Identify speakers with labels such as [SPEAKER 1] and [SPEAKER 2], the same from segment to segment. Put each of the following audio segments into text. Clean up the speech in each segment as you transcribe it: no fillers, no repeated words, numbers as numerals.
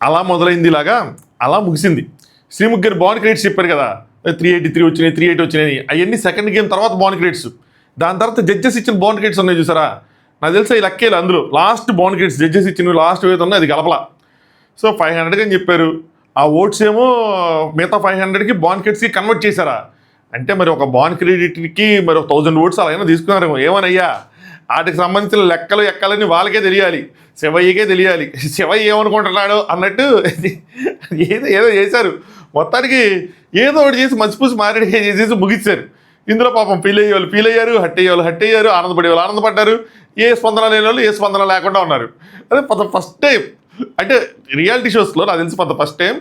[SPEAKER 1] అలా మొదలైంది, ఇలాగా అలా ముగిసింది. శ్రీముఖ్ గారు బాన్ క్రియేట్స్ చెప్పారు కదా, 383 వచ్చినాయి, 38 వచ్చినాయి, అవన్నీ సెకండ్ గేమ్ తర్వాత బాన్ క్రియేట్స్. దాని తర్వాత జడ్జెస్ ఇచ్చిన బాన్ క్రియేట్స్ ఉన్నాయి చూసారా, నాకు తెలిసి ఈ లక్కేలు అందులో లాస్ట్ బాన్ క్రియేట్స్ జడ్జెస్ ఇచ్చిన లాస్ట్ ఏదైతే ఉన్నాయి అది కలపలా. సో 500 అని చెప్పారు. ఆ ఓట్స్ ఏమో మిగతా 500కి బాన్ క్రియేట్స్కి కన్వర్ట్ చేశారా అంటే మరి ఒక బాన్ క్రెడిట్కి మరి 1000 ఓట్స్ అలా అయినా తీసుకున్నారేమో. ఏమనయ్యా, వాటికి సంబంధించిన లెక్కలు ఎక్కాలని వాళ్ళకే తెలియాలి, శివయ్యకే తెలియాలి. శివయ్య ఏమనుకుంటున్నాడు అన్నట్టు ఏదో చేశారు. మొత్తానికి ఏదో ఒకటి చేసి మసిపూసి మారేడు చేసేసి ముగిస్తారు. ఇందులో పాపం ఫీల్ అయ్యారు, హట్ అయ్యారు, ఆనందపడే వాళ్ళు ఆనందపడ్డారు, ఏ స్పందన లేని వాళ్ళు ఏ స్పందన లేకుండా ఉన్నారు. అదే ఫస్ట్ టైం అంటే రియాలిటీ షోస్లో నాకు తెలిసి ఫస్ట్ టైం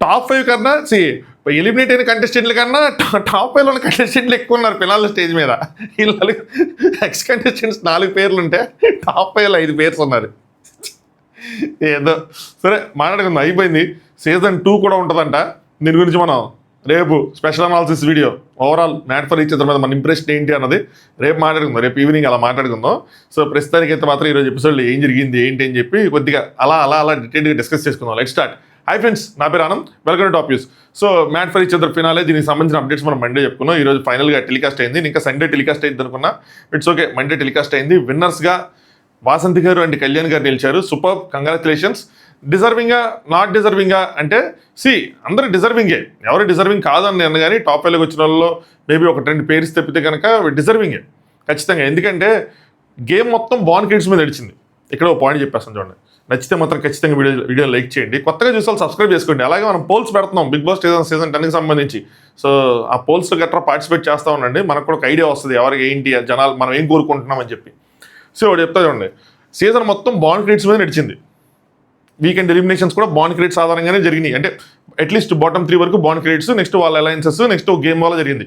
[SPEAKER 1] టాప్ 5 కన్నా ఎలిమినేట్ అయిన కంటెస్టెంట్ల కన్నా టాప్ 5లో ఉన్న కంటెస్టెంట్లు ఎక్కువ ఉన్నారు పిల్లల స్టేజ్ మీద. వీళ్ళు ఎక్స్ కంటెస్టెంట్స్ 4 పేర్లు ఉంటే టాప్ 5లో 5 పేర్స్ ఉన్నారు. ఏదో సరే మాట్లాడుకుందాం, అయిపోయింది. సీజన్ 2 కూడా ఉంటుందంట. దీని గురించి మనం రేపు special analysis video overall made for each other మీద మన ఇంప్రెషన్ ఏంటి అన్నది రేపు మాట్లాడుకుందాం, రేపు ఈవినింగ్ అలా మాట్లాడుకుందాం. సో ప్రస్తుతానికైతే మాత్రం ఈరోజు ఎపిసోడ్లో ఏం జరిగింది ఏంటి అని చెప్పి కొద్దిగా అలా డీటెయిల్గా డిస్కస్ చేసుకుందాం. Let's start. హై ఫ్రెండ్స్, నా పేరు Anand, welcome to top news. So made for each other finale, దీనికి సంబంధించిన అప్డేట్స్ మనం మండే చెప్పుకున్నాం. ఈరోజు ఫైనల్గా టెలికాస్ట్ అయింది. ఇంకా సండే టెలికాస్ట్ అయింది అనుకున్నా, ఇట్స్ ఓకే, మండే టెలికాస్ట్ అయింది. విన్నర్స్గా వాసంతి గారు అండ్ కళ్యాణ్ గారు నిలిచారు. Super, congratulations. డిజర్వింగా నాట్ డిజర్వింగా అంటే అందరూ డిజర్వింగే, ఎవరు డిజర్వింగ్ కాదని నేను కానీ టాప్ 5లోకి వచ్చిన వాళ్ళలో మేబీ ఒక 2 పేర్స్ తప్పితే కనుక డిజర్వింగే ఖచ్చితంగా. ఎందుకంటే గేమ్ మొత్తం బాన్ క్రియేట్స్ మీద నడిచింది. ఇక్కడ ఒక పాయింట్ చెప్పేస్తాను చూడండి, నచ్చితే మాత్రం ఖచ్చితంగా వీడియో లైక్ చేయండి. కొత్తగా చూసాలి సబ్స్క్రైబ్ చేసుకోండి. అలాగే మనం పోల్స్ పెడుతున్నాం బిగ్ బాస్ సీజన్ 10కి సంబంధించి. సో ఆ పోల్స్ గట్రా పార్టిసిపేట్ చేస్తూ ఉండండి, మనకు కూడా ఒక ఐడియా వస్తుంది ఎవరికి ఏంటి జనాలు మనం ఏం కోరుకుంటున్నాం అని చెప్పి. సో ఒకటి చెప్తా చూడండి, సీజన్ మొత్తం బాన్ క్రియేట్స్ మీద నడిచింది. వీకెండ్ ఎలిమినేషన్స్ కూడా బాన్ క్రియేట్స్ ఆధారంగానే జరిగినాయి. అంటే అట్లీస్ట్ బాటమ్ 3 వరకు బాన్ క్రియేట్స్, నెక్స్ట్ వాళ్ళ అలయన్సెస్, నెక్స్ట్ గేమ్ వల్ల జరిగింది.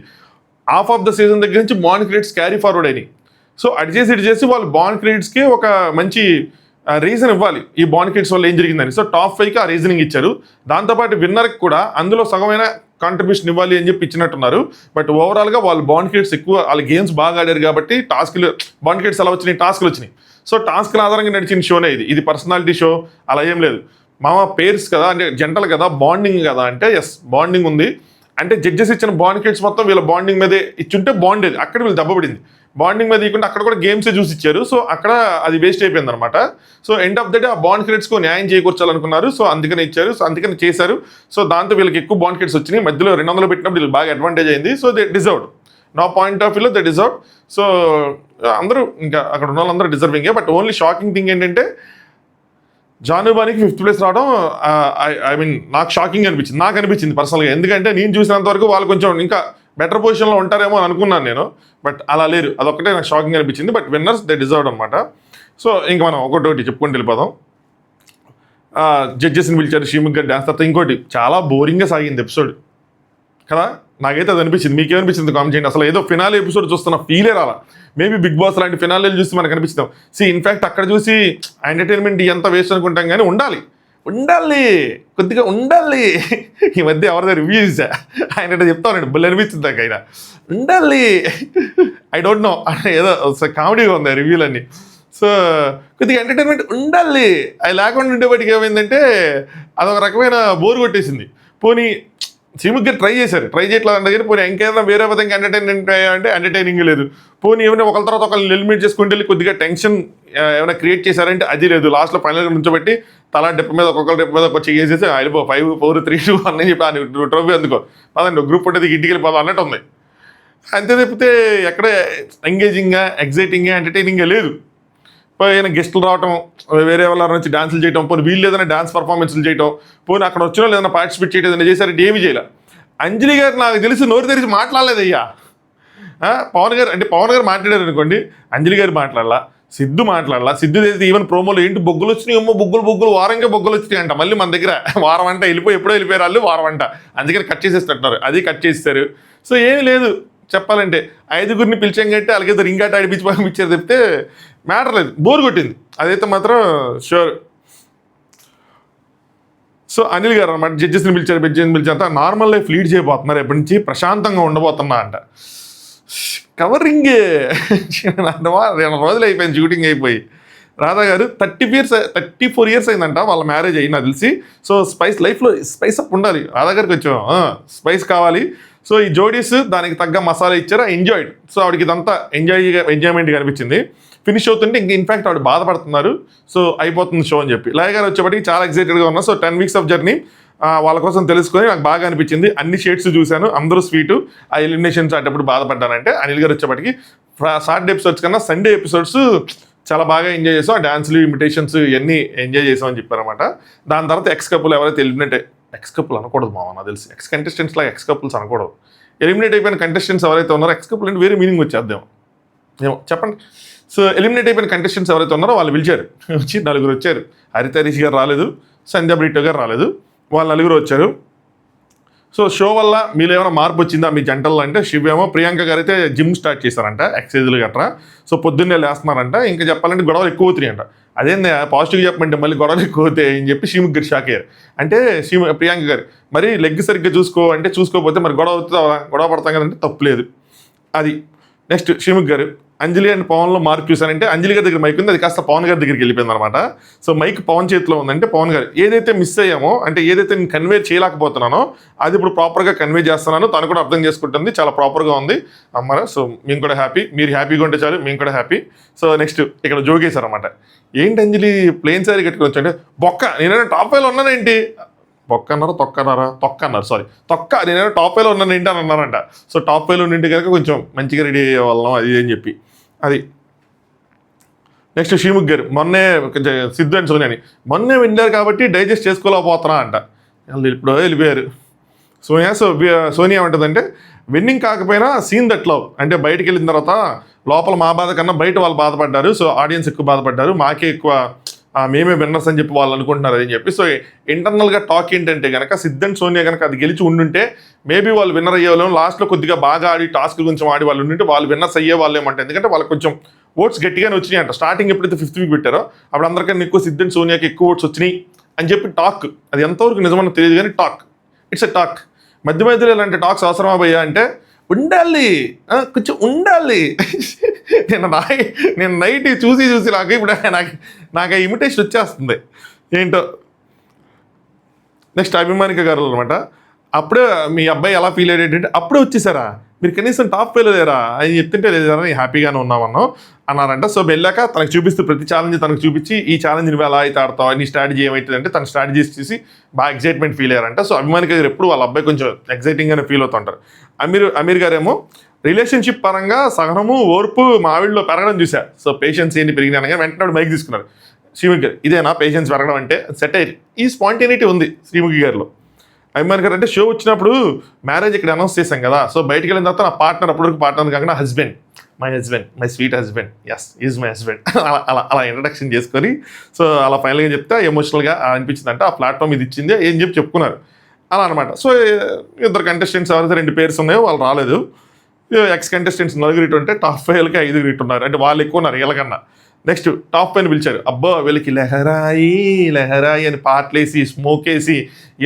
[SPEAKER 1] హాఫ్ ఆఫ్ ద సీజన్ దగ్గర నుంచి బాన్ క్రియేట్స్ క్యారీ ఫార్వర్డ్ అయినాయి. సో అటు చేసి వాళ్ళు బాన్ క్రియేట్స్కి ఒక మంచి రీజన్ ఇవ్వాలి, ఈ బాన్ క్రియేట్స్ వల్ల ఏం జరిగిందని. సో టాప్ 5కి ఆ రీజనింగ్ ఇచ్చారు. దాంతోపాటు విన్నర్కి కూడా అందులో సగమైన కాంట్రిబ్యూషన్ ఇవ్వాలి అని చెప్పి ఇచ్చినట్టున్నారు. బట్ ఓవరాల్గా వాళ్ళు బాన్ క్రియేట్స్ ఎక్కువ, వాళ్ళ గేమ్స్ బాగా ఆడారు కాబట్టి టాస్క్లు బాన్ క్రియేట్స్ ఎలా వచ్చినాయి, టాస్క్లు వచ్చినాయి. సో టాస్క్ల ఆధారంగా నడిచిన షోనే ఇది పర్సనాలిటీ షో అలా ఏం లేదు. మామ పేర్స్ కదా, అంటే జంటలు కదా, బాండింగ్ కదా అంటే ఎస్ బాండింగ్ ఉంది. అంటే జడ్జెస్ ఇచ్చిన బాండ్ క్రియేట్స్ మొత్తం వీళ్ళ బాండింగ్ మీదే ఇచ్చుంటే బాగుండేది. అక్కడ వీళ్ళు దెబ్బపడింది, బాండింగ్ మీద ఇవ్వకుండా అక్కడ కూడా గేమ్సే చూసి ఇచ్చారు. సో అక్కడ అది వేస్ట్ అయిపోయింది అనమాట. So end of the day ఆ బాండ్ క్రియేట్స్కు న్యాయం చేకూర్చాలనుకున్నారు. సో అందుకని ఇచ్చారు, సో అందుకని చేశారు. సో దాంతో వీళ్ళకి ఎక్కువ బాండ్ క్రియేట్స్ వచ్చినాయి. మధ్యలో 200 పెట్టినప్పుడు వీళ్ళు బాగా అడ్వాంటేజ్ అయింది. సో దే డిజర్వ్డ్, నా పాయింట్ ఆఫ్ వ్యూలో దే డిజర్వ్డ్. సో అందరూ ఇంకా అక్కడ ఉన్న వాళ్ళందరూ డిజర్వింగే. బట్ ఓన్లీ షాకింగ్ థింగ్ ఏంటంటే జానుబానికి 5th ప్లేస్ రావడం ఐ మీన్ నాకు షాకింగ్ అనిపించింది, నాకు అనిపించింది పర్సనల్గా. ఎందుకంటే నేను చూసినంత వరకు వాళ్ళు కొంచెం ఇంకా బెటర్ పొజిషన్లో ఉంటారేమో అని అనుకున్నాను నేను, బట్ అలా లేరు. అదొక్కటే నాకు షాకింగ్ అనిపించింది. బట్ విన్నర్స్ దే డిజర్వ్డ్ అనమాట. సో ఇంకా మనం ఒకటి చెప్పుకుంటూ వెళ్ళిపోదాం. జడ్జెస్ని పిలిచారు, శ్రీముఖ్ గారు డ్యాన్స్. తర్వాత ఇంకోటి చాలా బోరింగ్గా సాగింది ఎపిసోడ్ కదా, నాకైతే అది అనిపించింది. మీకేమనిపించింది కామెంట్ చేయండి. అసలు ఏదో ఫినాలే ఎపిసోడ్ చూస్తున్న ఫీలే రాలా. మేబీ బిగ్ బాస్ లాంటి ఫినాలేలు చూసి మనకు అనిపిస్తాం. ఇన్ఫ్యాక్ట్ అక్కడ చూసి ఎంటర్టైన్మెంట్ ఎంత వేస్ట్ అనుకుంటాం, కానీ ఉండాలి కొద్దిగా ఉండాలి. ఈ మధ్య ఎవరిదో రివ్యూ చూసా, ఆయన చెప్తా ఉన్నాడు, బుల్ అనిపించింది నాకు. ఆయన ఉండాలి, ఐ డోంట్ నో అంటే ఏదో కామెడీగా ఉంది ఆ రివ్యూలన్నీ. సో కొద్దిగా ఎంటర్టైన్మెంట్ ఉండాలి, అది లేకుండా ఉండేవాటికి ఏమైందంటే అదొక రకమైన బోర్ కొట్టేసింది. పోనీ శ్రీముఖ్ గారు ట్రై చేయట్లేదు అంటే కానీ పోనీ ఇంకేదైనా వేరే విధంగా ఎంటర్టైన్మెంట్ అంటే ఎంటర్టైనింగ్ లేదు. పోనీ ఏమైనా ఒకరి తర్వాత ఒకరిని ఎలిమినేట్ చేసుకుంటే వెళ్ళి కొద్దిగా టెన్షన్ ఏమైనా క్రియేట్ చేశారంటే అది లేదు. లాస్ట్లో ఫైనల్గా నుంచోబెట్టి తలా డెప్ మీద ఒక్కొక్కరి డెప్ మీద వచ్చి చేసేసి వెళ్ళిపో 5, 4, 3, 2 అని చెప్పి ట్రోఫీ అందుకో పదండి గ్రూప్ ఉంటుంది ఇంటికి వెళ్ళిపోదాం అన్నట్టు ఉంది. అంతే తప్పితే ఎక్కడ ఎంగేజింగ్గా, ఎగ్జైటింగ్గా, ఎంటర్టైనింగ్గా లేదు. ఏదైనా గెస్టులు రావటం, వేరే వాళ్ళ నుంచి డాన్సులు చేయటం, పోనీ వీళ్ళు ఏదైనా డాన్స్ పర్ఫార్మెన్స్లు చేయటం, పోనీ అక్కడ వచ్చిన వాళ్ళు ఏదైనా పార్టిసిపేట్ చేయడం ఏదైనా చేశారంటే ఏమీ చేయాలి. అంజలి గారు నాకు తెలిసి నోరు తెరిచి మాట్లాడలేదయ్యా. పవన్ గారు మాట్లాడారు అనుకోండి, అంజలి గారు మాట్లాడాల, సిద్ధు మాట్లాడాల. సిద్ధు అయితే ఈవెన్ ప్రోమోలో ఏంటి బొగ్గులు వచ్చినాయి, బొగ్గులు వారంగా బొగ్గులు వచ్చినాయి అంట. మళ్ళీ మన దగ్గర వారం అంట ఎప్పుడో వెళ్ళిపోయారు వాళ్ళు, వారం అంట. అందుకని కట్ చేసేస్తున్నారు, అది కట్ చేస్తారు. సో ఏమీ లేదు చెప్పాలంటే. 5గురిని పిలిచాం కంటే అలాగైతే రింగాట ఆడిపించి పంపించారు చెప్తే మ్యాటర్ లేదు, బోర్ కొట్టింది అదైతే మాత్రం షూర్. సో అనిల్ గారు అనమాట జడ్జెస్ని పిలిచారు, నార్మల్ లైఫ్ లీడ్ చేయబోతున్నారు, ఎప్పటి నుంచి ప్రశాంతంగా ఉండబోతున్నా అంట. కవరింగే 2 రోజులు అయిపోయింది షూటింగ్ అయిపోయి. రాధా గారు 34 ఇయర్స్ అయిందంట వాళ్ళ మ్యారేజ్ అయ్యి నాకు తెలిసి. సో స్పైస్ లైఫ్లో స్పైస్ అప్ ఉండాలి. రాధా గారికి కొంచెం స్పైస్ కావాలి. సో ఈ జోడీస్ దానికి తగ్గ మసాలా ఇచ్చారు, ఎంజాయ్డ్. సో ఆవిడకి ఇదంతా ఎంజాయ్మెంట్గా అనిపించింది. ఫినిష్ అవుతుంటే ఇంక ఇన్ఫాక్ట్ ఆవిడ బాధపడుతున్నారు. సో అయిపోతుంది షో అని చెప్పి. లయ గారు వచ్చేప్పటికి చాలా ఎక్సైటెడ్గా ఉన్నారు. సో 10 వీక్స్ ఆఫ్ జర్నీ వాళ్ళ కోసం తెలుసుకొని నాకు బాగా అనిపించింది. అన్ని షేడ్స్ చూశాను, అందరూ స్వీటు. ఆ ఎలిమినేషన్స్ ఆటప్పుడు బాధపడ్డానంటే అనిల్ గారు వచ్చేప్పటికి సాటర్డే ఎపిసోడ్స్ కన్నా సండే ఎపిసోడ్స్ చాలా బాగా ఎంజాయ్ చేసాం. ఆ డాన్స్లు, ఇమిటేషన్స్ ఇవన్నీ ఎంజాయ్ చేసామని చెప్పారన్నమాట. దాని తర్వాత ఎక్స్ కపుల్ ఎవరైతే ఎక్స్ కపుల్ అనకూడదు మామ, నాకు తెలిసి ఎక్స్ కంటెస్టెంట్స్ లాగా ఎక్స్ కపుల్స్ అనకూడదు. ఎలిమినేట్ అయిపోయిన కంటెస్టెంట్స్ ఎవరైతే ఉన్నారో ఎక్స్ కపుల్ అంటే వేరే మీనింగ్ వచ్చేద్దాం ఏమో చెప్పండి. సో ఎలిమినేట్ అయిపోయిన కంటెస్టెంట్స్ ఎవరైతే ఉన్నారో వాళ్ళు పిలిచారు. వచ్చి 4 వచ్చారు. హరిత హరీష్ గారు రాలేదు, సంధ్యా బ్రిటో గారు రాలేదు, వాళ్ళు 4 వచ్చారు. సో షో వల్ల మీరు ఏమైనా మార్పు వచ్చిందా మీ జంటల్లో అంటే, శివేమో ప్రియాంక గారు అయితే జిమ్ స్టార్ట్ చేశారంట, ఎక్సర్సైజులు గట్రా. సో పొద్దున్నే లేస్తున్నారంట. ఇంకా చెప్పాలంటే గొడవలు ఎక్కువ అవుతున్నాయంట. అదేంది పాజిటివ్గా చెప్పమంటే మళ్ళీ గొడవలు ఎక్కువ అవుతాయి అని చెప్పి శ్రీముఖ్ గారు షాక్ అయ్యారు. అంటే ప్రియాంక గారు మరి లెగ్ సరిగ్గా చూసుకో అంటే, చూసుకోకపోతే మరి గొడవ అవుతుందా, గొడవ పడతాం కదంటే తప్పులేదు అది. నెక్స్ట్ శ్రీముఖ్ గారు అంజలి అండ్ పవన్లో మార్పు చూసానంటే, అంజలి గారి దగ్గర మైక్ ఉంది, అది కాస్త పవన్ గారి దగ్గరికి వెళ్ళిపోయింది అనమాట. సో మైక్ పవన్ చేతిలో ఉందంటే పవన్ గారు ఏదైతే మిస్ అయ్యామో అంటే ఏదైతే నేను కన్వే చేయలేకపోతున్నానో అది ఇప్పుడు ప్రాపర్గా కన్వే చేస్తున్నాను, తను కూడా అర్థం చేసుకుంటుంది, చాలా ప్రాపర్గా ఉంది అమ్మారా. సో మేము కూడా హ్యాపీ, మీరు హ్యాపీగా ఉంటే చాలు, మేము కూడా హ్యాపీ. సో నెక్స్ట్ ఇక్కడ జోగేశారు అనమాట. ఏంటి అంజలి ప్లేన్ సారీ కట్టుకుని వచ్చంటే, బొక్క నేనైనా టాప్ 5లో ఉన్నానేంటి, బొక్క అన్నారా తొక్క అన్నారు, సారీ తొక్క, నేనైనా టాప్ 5లో ఉన్నాను ఏంటి అని అన్నారంట. సో టాప్ 5లో ఉండింటి కనుక కొంచెం మంచిగా రెడీ అయ్యే వాళ్ళం అది అని చెప్పి అది. నెక్స్ట్ శ్రీముఖ్ గారు మొన్నే సిద్ధు అండ్ సోనియాని మొన్నే వెళ్ళారు కాబట్టి డైజెస్ట్ చేసుకోలేకపోతున్నా అంట. వాళ్ళు ఇప్పుడు వెళ్ళిపోయారు సోనియా ఉంటుందంటే, విన్నింగ్ కాకపోయినా సీన్ దట్ లవ్ అంటే బయటకు వెళ్ళిన తర్వాత లోపల మా బాధ కన్నా బయట వాళ్ళు బాధపడ్డారు. సో ఆడియన్స్ ఎక్కువ బాధపడ్డారు, మాకే ఎక్కువ మేమే విన్నర్స్ అని చెప్పి వాళ్ళు అనుకుంటున్నారు అని చెప్పి. సో ఇంటర్నల్గా టాక్ ఏంటంటే కనుక సిద్ధు అండ్ సోనియా కనుక అది గెలిచి ఉండుంటే మేబీ వాళ్ళు విన్నర్ అయ్యేవాళ్ళం. లాస్ట్లో కొద్దిగా బాగా ఆడి టాస్క్ కొంచెం ఆడి వాళ్ళు ఉండింటే వాళ్ళు విన్నర్స్ అయ్యే వాళ్ళు ఏమంటే, ఎందుకంటే వాళ్ళకి కొంచెం ఓట్స్ గట్టిగానే వచ్చినాయి అంట. స్టార్టింగ్ ఎప్పుడైతే 5th వీక్ పెట్టారో అప్పుడు అందరికన్నా ఎక్కువ సిద్ధు అండ్ సోనియాకి ఎక్కువ ఓట్స్ వచ్చినాయి అని చెప్పి టాక్. అది ఎంతవరకు నిజమని తెలియదు కానీ టాక్, ఇట్స్ ఎ టాక్. మధ్య మధ్యలో ఇలాంటి టాక్స్ అవసరమా భయ్యా అంటే, ఉండాలి కొంచెం ఉండాలి. నేను నైట్ చూసి నాకు ఇప్పుడు నాకు ఆ ఇమిటేషన్ వచ్చేస్తుంది ఏంటో. నెక్స్ట్ అభిమానిక గారు అనమాట. అప్పుడే మీ అబ్బాయి ఎలా ఫీల్ అయ్యేటంటే, అప్పుడే వచ్చేసారా మీరు, కనీసం టాప్ 5లో లేరా అని చెప్తుంటే లేదరా నేను హ్యాపీగానే ఉన్నామన్నాం అన్నారంట. సో వెళ్ళాక తనకు చూపిస్తూ ప్రతి ఛాలెంజ్ తనకు చూపించి ఈ ఛాలెంజ్ నువ్వు ఎలా అయితే ఆడతావు, నీ స్ట్రాటజీ ఏమవుతుందంటే తన స్ట్రాటజీస్ చూసి బాగా ఎక్సైట్మెంట్ ఫీల్ అయ్యారంట. సో అభిమానిక గారు ఎప్పుడు వాళ్ళ అబ్బాయి కొంచెం ఎక్సైటింగ్గానే ఫీల్ అవుతుంటారు. అమీర్ గారేమో రిలేషన్షిప్ పరంగా సహనము ఓర్పు మా ఆవిడలో పెరగడం చూశారు. సో పేషెన్స్ ఏంటి పెరిగినా వెంటనే మైక్ తీసుకున్నారు. శ్రీముఖి గారు ఇదేనా పేషెన్స్ పెరగడం అంటే, సెటైర్ ఈ స్పాంటేనిటీ ఉంది శ్రీముఖి గారిలో. అభిమాన్ గారు అంటే షో వచ్చినప్పుడు మ్యారేజ్ ఇక్కడ అనౌన్స్ చేశాం కదా, సో బయటికి వెళ్ళిన తర్వాత నా పార్ట్నర్, అప్పటివరకు పార్ట్నర్ కాకుండా husband, my sweet husband, yes is my husband అలా ఇంట్రడక్షన్ చేసుకొని సో అలా ఫైనల్గా చెప్తే ఎమోషనల్గా అనిపించింది అంటే ఆ ప్లాట్ఫామ్ ఇది ఇచ్చింది ఏం చెప్పి చెప్పుకున్నారు అలా అనమాట. సో 2 కంటెస్టెంట్స్ ఎవరైతే 2 పేర్స్ ఉన్నాయో వాళ్ళు రాలేదు. ఎక్స్ కంటెస్టెంట్స్ 4 ఉంటే టాప్ 5కి 5 ఉన్నారు, అంటే వాళ్ళు ఎక్కువ ఉన్నారు వీళ్ళకన్నా. నెక్స్ట్ టాప్ 5 పిలిచారు. అబ్బో వీళ్ళకి లెహరాయి అని పాటలు వేసి స్మోక్ వేసి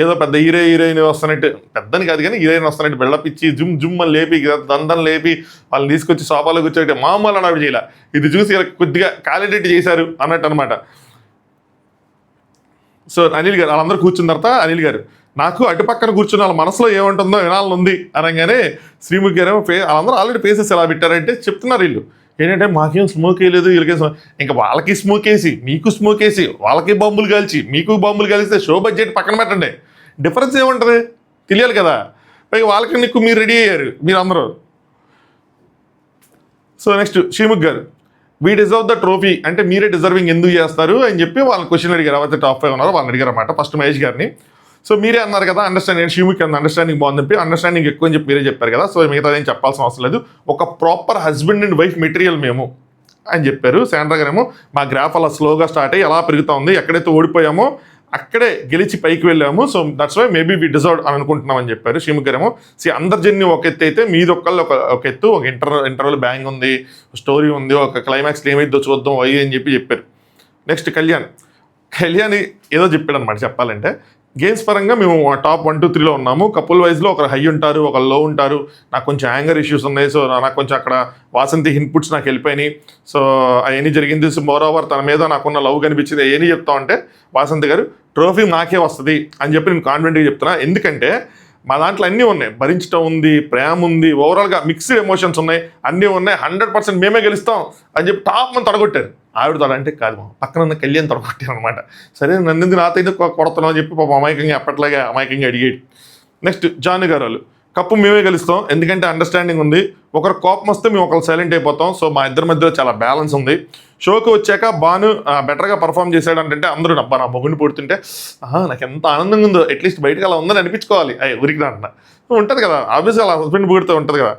[SPEAKER 1] ఏదో పెద్ద హీరోయిన్ వస్తున్నట్టు, పెద్దని కాదు కానీ హీరోయిన్ వస్తున్నట్టు బెళ్ళపిచ్చి జుమ్ అని లేపి దందం లేపి వాళ్ళని తీసుకొచ్చి సోఫాలో కూర్చోబెట్టి మామూలు అడవి చేయాల. ఇది చూసి కొద్దిగా క్యాలిడేట్ చేశారు అన్నట్టు అనమాట. సో అనిల్ గారు వాళ్ళందరూ కూర్చున్న తర్వాత అనిల్ గారు, నాకు అటుపక్కన కూర్చున్న వాళ్ళ మనసులో ఏముంటుందో వినాలని ఉంది అనగానే శ్రీముఖి గారు వాళ్ళందరూ ఆల్రెడీ ఫేసెస్ ఎలా పెట్టారంటే చెప్తున్నారు వీళ్ళు ఏంటంటే మాకేం స్మోక్ వేయలేదు వీళ్ళకేం ఇంకా వాళ్ళకి స్మోక్ వేసి మీకు స్మోక్ వేసి వాళ్ళకి బాంబులు కాల్చి మీకు బాంబులు కాల్స్తే షో బడ్జెట్ పక్కన పెట్టండి, డిఫరెన్స్ ఏముంటుంది తెలియాలి కదా. పైగా వాళ్ళకి నీకు మీరు రెడీ అయ్యారు మీరు అందరూ. సో నెక్స్ట్ శ్రీముఖి గారు, వీ డిజర్వ్ ద ట్రోఫీ అంటే మీరే డిజర్వింగ్ ఎందుకు చేస్తారు అని చెప్పి వాళ్ళ క్వశ్చన్ అడిగారు. ఎవరైతే టాప్ 5 ఉన్నారో వాళ్ళని అడిగారు అన్నమాట. ఫస్ట్ మహేష్ గారిని, సో మీరే అన్నారు కదా అండర్స్టాండింగ్, శ్రీముఖి అన్న అండర్స్టాండింగ్ బాగుంది చెప్పి అండర్స్టాండింగ్ ఎక్కువ అని చెప్పి మీరే చెప్పారు కదా, సో మిగతా ఏం చెప్పాల్సిన అవసరం లేదు, ఒక proper husband and wife material మేము అని చెప్పారు. శాండ్రా గారేమో మా గ్రాఫ్ అలా స్లోగా స్టార్ట్ అయ్యి ఎలా పెరుగుతూ ఉంది, ఎక్కడైతే ఓడిపోయామో అక్కడే గెలిచి పైకి వెళ్ళాము, so that's why maybe we deserve అని అనుకుంటున్నాం అని చెప్పారు. శ్రీముఖి గారేమో అందరి జర్నీ ఒక ఎత్తు అయితే మీది ఒక్కళ్ళు ఒక ఎత్తు, ఒక ఇంటర్వల్ బ్యాంగ్ ఉంది, స్టోరీ ఉంది, ఒక క్లైమాక్స్ ఏమైందో చూద్దాం అయ్యి అని చెప్పి చెప్పారు. నెక్స్ట్ కళ్యాణ్ ఏదో చెప్పాడు అనమాట చెప్పాలంటే, గేమ్స్ పరంగా మేము టాప్ 1, 2, 3లో ఉన్నాము. కపుల్ వైజ్లో ఒకరు హై ఉంటారు, ఒకరు లో ఉంటారు. నాకు కొంచెం యాంగర్ ఇష్యూస్ ఉన్నాయి. సో నాకు కొంచెం అక్కడ వాసంతి ఇన్పుట్స్ నాకు వెళ్ళిపోయినాయి. సో అవన్నీ జరిగింది. సో మోర్ ఓవర్ తన మీద నాకున్న లవ్ కనిపించింది. అవన్నీ చెప్తా ఉంటే వాసంతి గారు ట్రోఫీ నాకే వస్తుంది అని చెప్పి నేను కాన్ఫిడెంట్గా చెప్తున్నా. ఎందుకంటే మా దాంట్లో అన్నీ ఉన్నాయి. భరించడం ఉంది, ప్రేమ ఉంది, ఓవరాల్గా మిక్స్డ్ ఎమోషన్స్ ఉన్నాయి, అన్నీ ఉన్నాయి. 100% మేమే గెలుస్తాం అని చెప్పి టాప్ మంది తొడగొట్టారు. ఆవిడ తొడంటే కాదు, మా పక్కన ఉన్న కళ్యాణ్ తొడగొట్టారు అనమాట. సరే నన్ను నాతో కొడుతున్నాం అని చెప్పి పాప అమాయకంగా అప్పట్లాగే అమాయకంగా అడిగేది. నెక్స్ట్ జాను గారు వాళ్ళు కప్పు మేమే గెలుస్తాం, ఎందుకంటే అండర్స్టాండింగ్ ఉంది. ఒకరు కోపం వస్తే మేము ఒకరు సైలెంట్ అయిపోతాం. సో మా ఇద్దరి మధ్యలో చాలా బ్యాలెన్స్ ఉంది. షోకి వచ్చాక బాను బెటర్గా పర్ఫామ్ చేశాడు అంటే అందరూ అబ్బా నా మొగుడిని పుడుతుంటే నాకు ఎంత ఆనందంగా ఉందో, అట్లీస్ట్ బయటకు అలా ఉందని అనిపించుకోవాలి. ఊరికి అంటున్నా ఉంటుంది కదా, ఆబ్వియస్గా అలా హస్బెండ్ పుడితే ఉంటుంది కదా.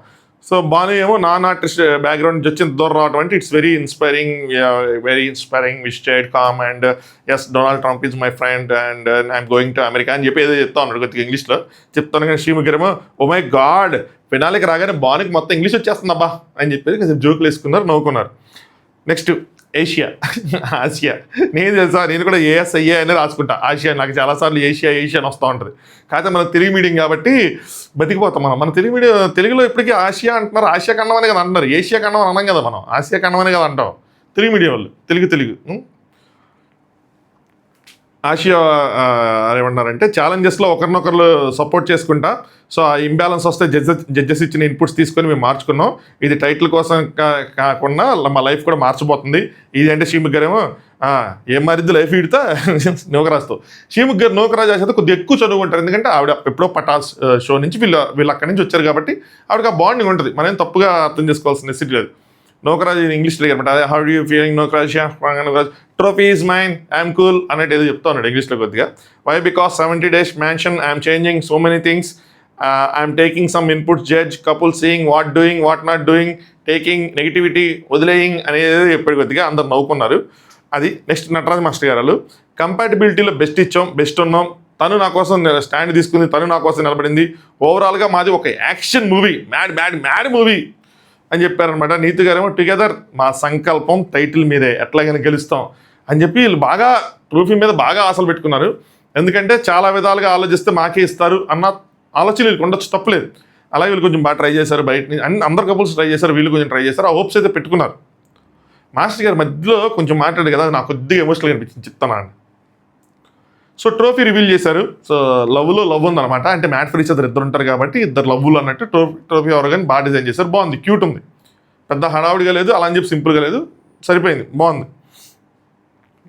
[SPEAKER 1] సో బాను ఏమో నాన్ ఆర్టిస్ట్ బ్యాక్గ్రౌండ్ నుంచి వచ్చి దూరం రావడం అంటే it's very inspiring visited come and yes Donald Trump is my friend and I'm going to America అని చెప్పి ఏదో చెప్తా ఉన్నాడు కొద్దిగా ఇంగ్లీష్లో చెప్తాను. కానీ శ్రీముఖేమో ఓ మై గాడ్ ఫినాలికి రాగానే బానుకి మొత్తం ఇంగ్లీష్ వచ్చేస్తుంది అబ్బా అని చెప్పేసి కొంచెం జోకులు వేసుకున్నారు, నవ్వుకున్నారు. నెక్స్ట్ ఆసియా నేను తెలుసా, నేను కూడా ఏఎస్ఐఏ అని రాసుకుంటా. ఆసియా నాకు చాలాసార్లు ఏషియా అని వస్తూ ఉంటుంది. కాకపోతే మన తెలుగు మీడియం కాబట్టి బతికిపోతాం మనం. మన తెలుగులో ఇప్పటికీ ఆసియా అంటున్నారు. ఆసియా ఖండం అనే కదా అంటున్నారు, ఏషియా ఖండం అని అన్నాం కదా మనం, ఆసియా ఖండం అనే కదా అంటాం తెలుగు మీడియం వాళ్ళు. తెలుగు ఆసియా ఏమన్నారంటే ఛాలెంజెస్లో ఒకరినొకరు సపోర్ట్ చేసుకుంటా. సో ఆ ఇంబ్యాలెన్స్ వస్తే జడ్జెస్ ఇచ్చిన ఇన్పుట్స్ తీసుకొని మేము మార్చుకున్నాం. ఇది టైటిల్ కోసం కాకుండా మా లైఫ్ కూడా మార్చిపోతుంది. ఇది అంటే శ్రీముఖ్ గారు ఏమో ఏం మారిద్ది లైఫ్ ఇడితే నూకరాజుతో. శ్రీముఖ్ గారు నూకరాజు అయితే కొద్దిగా ఎక్కువ చదువుకుంటారు, ఎందుకంటే ఆవిడ ఎప్పుడో పటాస్ షో నుంచి వీళ్ళు అక్కడి నుంచి వచ్చారు కాబట్టి ఆవిడకి ఆ బాండింగ్ ఉంటుంది. మనం తప్పుగా అర్థం చేసుకోవాల్సిన నెసిటీ లేదు. నూకరాజ్ ఇంగ్లీష్ అనమాట. అదే how do you feeling Nookaraj, trophy is mine, I'm cool అన్నట్టు ఏదో చెప్తా ఉన్నాడు ఇంగ్లీష్లో కొద్దిగా. Why because 70 days mansion, I'm changing so many things, I'm taking some inputs, judge couple seeing what doing what not doing, taking negativity వదిలేయింగ్ అనేది చెప్పాడు కొద్దిగా. అందరు నవ్వుకున్నారు. అది నెక్స్ట్ నటరాజ్ మాస్టర్ గారు కంపాటిబిలిటీలో బెస్ట్ ఇచ్చాం, బెస్ట్ ఉన్నాం. తను నా కోసం స్టాండ్ తీసుకుంది, తను నా కోసం నిలబడింది. ఓవరాల్గా మాది ఒక యాక్షన్ మూవీ, మ్యాడ్ మూవీ అని చెప్పారనమాట. నీతి గారేమో టుగెదర్ మా సంకల్పం టైటిల్ మీదే, ఎట్లాగైనా గెలుస్తాం అని చెప్పి వీళ్ళు బాగా ట్రోఫీ మీద బాగా ఆశలు పెట్టుకున్నారు. ఎందుకంటే చాలా విధాలుగా ఆలోచిస్తే మాకే ఇస్తారు అన్న ఆలోచన వీళ్ళకి ఉండొచ్చు, తప్పలేదు. అలాగే వీళ్ళు కొంచెం బాగా ట్రై చేశారు, బయట అందరు కపుల్స్ ట్రై చేశారు, వీళ్ళు కొంచెం ట్రై చేశారు. ఆ హోప్స్ అయితే పెట్టుకున్నారు. మాస్టర్ గారు మధ్యలో కొంచెం మాట్లాడారు కదా, నాకు కొద్దిగా ఎమోషనల్గా అనిపించింది, చెప్తాను అండి. సో ట్రోఫీ రివీల్ చేశారు. సో లవ్లో లవ్ ఉందన్నమాట, అంటే మ్యాట్ ఫర్ ఈచ్ అదర్ ఇద్దరు ఉంటారు కాబట్టి ఇద్దరు లవ్లు అన్నట్టు ట్రోఫీ ఎవరు కానీ బాగా డిజైన్ చేశారు. బాగుంది, క్యూట్ ఉంది, పెద్ద హడావుడిగా లేదు, అలా అని చెప్పి సింపుల్గా లేదు, సరిపోయింది, బాగుంది.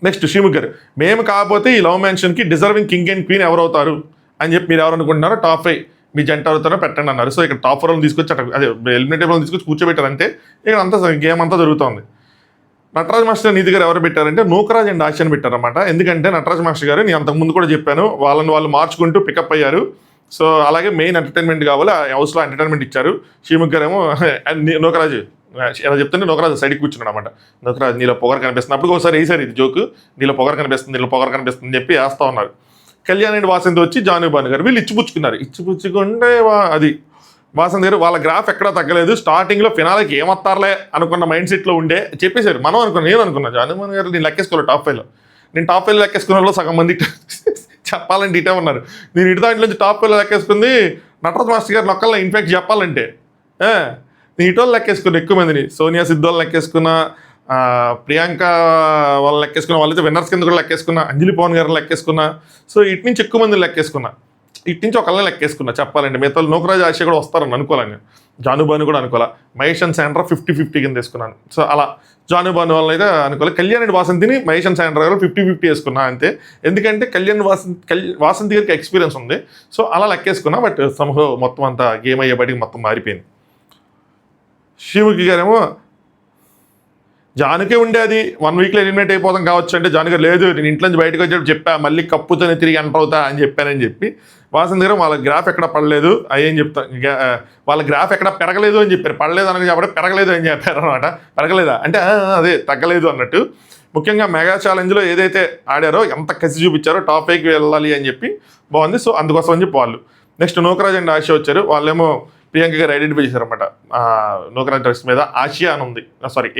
[SPEAKER 1] నెక్స్ట్ శ్రీముఖ్ గారు మేము కాకపోతే ఈ లవ్ మ్యాన్షన్కి డిజర్వింగ్ కింగ్ అండ్ క్వీన్ ఎవరు అవుతారు అని చెప్పి మీరు ఎవరు అనుకుంటున్నారో టాప్ 5 మీ జంట అవుతారో పెట్టండి అన్నారు. సో ఇక్కడ టాప్ 4 తీసుకొచ్చి అదే ఎలిమినేటివ్ తీసుకొచ్చి కూర్చోబెట్టారు, అంతే. ఇక్కడ అంతా గేమ్ అంతా జరుగుతుంది. నటరాజ్ మాస్టర్ నీతి గారు ఎవరు పెట్టారంటే నూకరాజ్ అండ్ ఆశని పెట్టారన్నమాట. ఎందుకంటే నటరాజ్ మాస్టర్ గారు నేను అంతకుముందు కూడా చెప్పాను, వాళ్ళు మార్చుకుంటూ పికప్ అయ్యారు. సో అలాగే మెయిన్ ఎంటర్టైన్మెంట్ కావాలి, హౌస్లో ఎంటర్టైన్మెంట్ ఇచ్చారు. శ్రీముఖ్ గారు ఏమో నూకరాజు ఎలా చెప్తుంటే నూకరాజు సైడ్కి కూర్చున్నాడు అనమాట. నూకరాజు నీలో పొగరు కనిపిస్తుంది, అప్పుడు ఒకసారి వేసారు ఇది జోకు, నీలో పొగరు కనిపిస్తుంది అని చెప్పి వేస్తూ ఉన్నారు. కళ్యాణ్ అండ్ వాసంతి వచ్చి జాను భాను గారు వీళ్ళు ఇచ్చిపుచ్చుకుంటే అది వాసంతి గారు వాళ్ళ గ్రాఫ్ ఎక్కడా తగ్గలేదు. స్టార్టింగ్లో ఫినాలకి ఏమత్తారులే అనుకున్న మైండ్ సెట్లో ఉండే చెప్పేశారు. నేను అనుకున్నా జాను భాను గారు నేను లెక్కేసుకోవాలి టాప్ 5లో. నేను టాప్ 5 లెక్కేసుకున్న వాళ్ళు సగం మంది చెప్పాలంటే ఇటే ఉన్నారు. నేను ఇటు దాంట్లో నుంచి టాప్ 5లో లెక్కేసుకుంది నటరాజ్ మాస్టర్ గారు నొక్కల్లో. ఇన్ఫాక్ట్ చెప్పాలంటే నేను ఇటోళ్ళు లెక్కేసుకున్నా ఎక్కువ మందిని, సోనియా సిద్ధోళ్ళు లెక్కేసుకున్నా, ప్రియాంక వాళ్ళు లెక్కేసుకున్న, వాళ్ళైతే విన్నర్స్ కింద కూడా లెక్కేసుకున్నా, అంజలి పవన్ గారు లెక్కేసుకున్నా. సో ఇటు నుంచి ఎక్కువ మంది లెక్కేసుకున్నా, ఇటు నుంచి ఒకళ్ళని లెక్కేసుకున్నా చెప్పాలంటే. మిగతా నూకరాజ్ ఆశ కూడా వస్తారని అనుకోవాలని, జానుబాను కూడా అనుకోవాలా. మహేష్ అండ్ శాండ్రా 50-50 కింద వేసుకున్నాను. సో అలా జానుబాను వాళ్ళని అయితే అనుకోవాలి. కళ్యాణ్ అండ్ వాసంతిని మహేష్ అండ్ శాండ్రా గారు 50-50 వేసుకున్నా అంతే. ఎందుకంటే వాసంతి గారికి ఎక్స్పీరియన్స్ ఉంది, సో అలా లెక్కేసుకున్నా. బట్ సమూహం మొత్తం అంతా గేమ్ అయ్యేపటికి మొత్తం మారిపోయింది. శ్రీముఖి గారేమో జానుకే ఉండేది 1 weekలో ఎలిమినేట్ అయిపోతాం కావచ్చు అంటే, జాను గారు లేదు నేను ఇంట్లో నుంచి బయటకు వచ్చేటప్పుడు చెప్పా మళ్ళీ కప్పుతోనే తిరిగి ఎంటర్ అవుతా అని చెప్పానని చెప్పి. వాసంతి గారు వాళ్ళ గ్రాఫ్ ఎక్కడ పడలేదు అయ్యేం చెప్తా, వాళ్ళ గ్రాఫ్ ఎక్కడ పెరగలేదు అని చెప్పారు. పడలేదు అనగా చెప్పడం పెరగలేదు అని చెప్పారు అనమాట. పెరగలేదా అంటే అదే తగ్గలేదు అన్నట్టు. ముఖ్యంగా మెగా ఛాలెంజ్లో ఏదైతే ఆడారో ఎంత కసి చూపించారో టాప్ 5కి వెళ్ళాలి అని చెప్పి బాగుంది. సో అందుకోసం అని చెప్పి వాళ్ళు. నెక్స్ట్ నూకరాజ్ అండ్ ఆశ వచ్చారు. వాళ్ళేమో ప్రియాంక గారు ఐడెంటిఫై చేశారనమాట. నూకరాజ్ డ్రెస్ మీద ఆసియా అని ఉంది,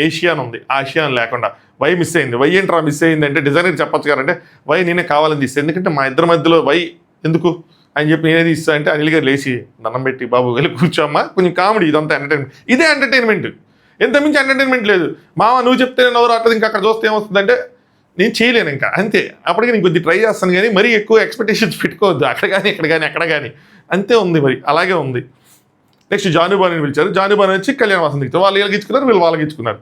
[SPEAKER 1] ఏషియా అని ఉంది, ఆసియా అని లేకుండా వై మిస్ అయింది. వై ఏంట్రా మిస్ అయింది అంటే డిజైనర్ చెప్పొచ్చు కదంటే వై నేనే కావాలని తీస్తే, ఎందుకంటే మా ఇద్దరి మధ్యలో వై ఎందుకు అని చెప్పి నేనేది ఇస్తా అంటే అనిల్ గారు లేచి దండం పెట్టి బాబు వెళ్ళి కూర్చోమ్మా, కొంచెం కామెడీ, ఇదంతా ఎంటర్టైన్మెంట్, ఇదే ఎంటర్టైన్మెంట్, ఎంత మించి ఎంటర్టైన్మెంట్ లేదు. మామ నువ్వు చెప్తే నవ్వు రావట్లేదు, ఇంకా అక్కడ చూస్తే ఏమొస్తుందంటే నేను చేయలేను ఇంకా అంతే. అప్పటికి నేను కొద్దిగా ట్రై చేస్తాను కానీ మరీ ఎక్కువ ఎక్స్పెక్టేషన్స్ పెట్టుకోవద్దు అక్కడ కానీ ఇక్కడ కానీ ఎక్కడ కానీ, అంతే ఉంది, మరి అలాగే ఉంది. నెక్స్ట్ జానుబాని పిలిచారు. జానుబాని వచ్చి కళ్యాణ వాసంతి ఇచ్చారు. వాళ్ళు వీళ్ళకి ఇచ్చుకున్నారు, వీళ్ళు వాళ్ళకి ఇచ్చుకున్నారు.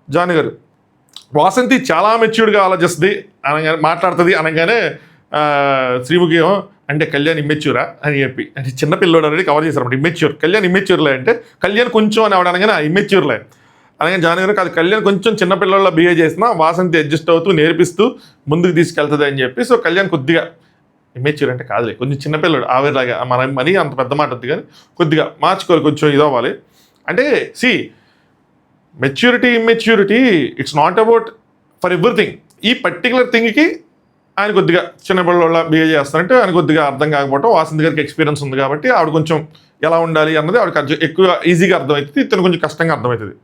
[SPEAKER 1] జాను గారు వాసంతి చాలా మెచ్యూర్డ్గా ఆలోచిస్తుంది అనగానే, మాట్లాడుతుంది అనగానే శ్రీముఖి ఏమో అంటే కళ్యాణ్ ఇమ్మెచ్యూరా అని చెప్పి, అంటే చిన్నపిల్లోడు అనేది కవర్ చేశారు అన్నమాట. ఇమ్మెచ్యూర్, కళ్యాణ్ ఇమ్మెచ్యూర్లే అంటే కళ్యాణ్ కొంచెం అని అవడనగానే ఇమ్మెచ్యూర్లే అనగానే జాను గారు అది కళ్యాణ్ కొంచెం చిన్నపిల్లల్లో బిహేవ్ చేసినా వాసంతి అడ్జస్ట్ అవుతూ నేర్పిస్తూ ముందుకు తీసుకెళ్తుంది అని చెప్పి, సో కళ్యాణ్ కొద్దిగా ఇమ్మెచ్యూర్ అంటే కాదులే, కొంచెం చిన్నపిల్లడు ఆవిర్లాగా, మన మరీ అంత పెద్ద మాట వద్దు కానీ కొద్దిగా మార్చుకోవాలి, కొంచెం ఇదవ్వాలి. అంటే see maturity immaturity it's not about for everything. ఈ పర్టికులర్ థింగ్కి ఆయన కొద్దిగా చిన్నపిల్లల బిహేవ్ చేస్తారంటే ఆయన కొద్దిగా అర్థం కాకపోవటం, వాసంతి గారికి ఎక్స్పీరియన్స్ ఉంది కాబట్టి ఆవిడ కొంచెం ఎలా ఉండాలి అన్నది ఆవిడకి ఎక్కువ ఈజీగా అర్థమవుతుంది, ఇతను కొంచెం కష్టంగా అర్థమవుతుంది.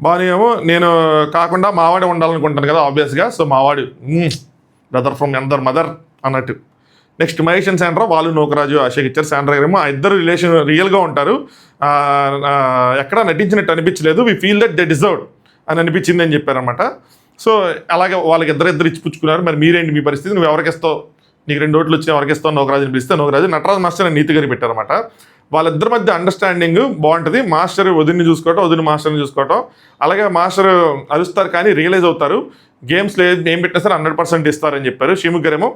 [SPEAKER 1] బాగా ఏమో నేను కాకుండా మావాడే ఉండాలనుకుంటాను కదా ఆబ్వియస్గా, సో మావాడు బ్రదర్ ఫ్రమ్ అనదర్ మదర్ అన్నట్టు. నెక్స్ట్ మహేష్ అండ్ శాండ్రా, వాళ్ళు నూకరాజు ఆశకి ఇచ్చారు. శాండ్రా గారేమో ఆ ఇద్దరు రిలేషన్ రియల్గా ఉంటారు, ఎక్కడా నటించినట్టు అనిపించలేదు, we feel that they deserved అని అనిపించింది అని చెప్పారనమాట. సో అలాగే వాళ్ళకి ఇద్దరు ఇచ్చిపుచ్చుకున్నారు. మరి మీరేంటి మీ పరిస్థితి, నువ్వు ఎవరికి ఇస్తావు, నీకు 2 ఓట్లు వచ్చి ఎవరికి ఇస్తావు, నూకరాజుని పిలిస్తే నూకరాజు, నటరాజు మాస్టర్ అని నీతి గారు పెట్టారనమాట. వాళ్ళిద్దరి మధ్య అండర్స్టాండింగ్ బాగుంటుంది. మాస్టర్ వదిన్ని చూసుకోవటం, వదిన మాస్టర్ని చూసుకోవటం, అలాగే మాస్టర్ అరుస్తారు కానీ రియలైజ్ అవుతారు, గేమ్స్లో ఏం పెట్టినా సరే 100% ఇస్తారని చెప్పారు. శ్రీముఖ్ గారేమో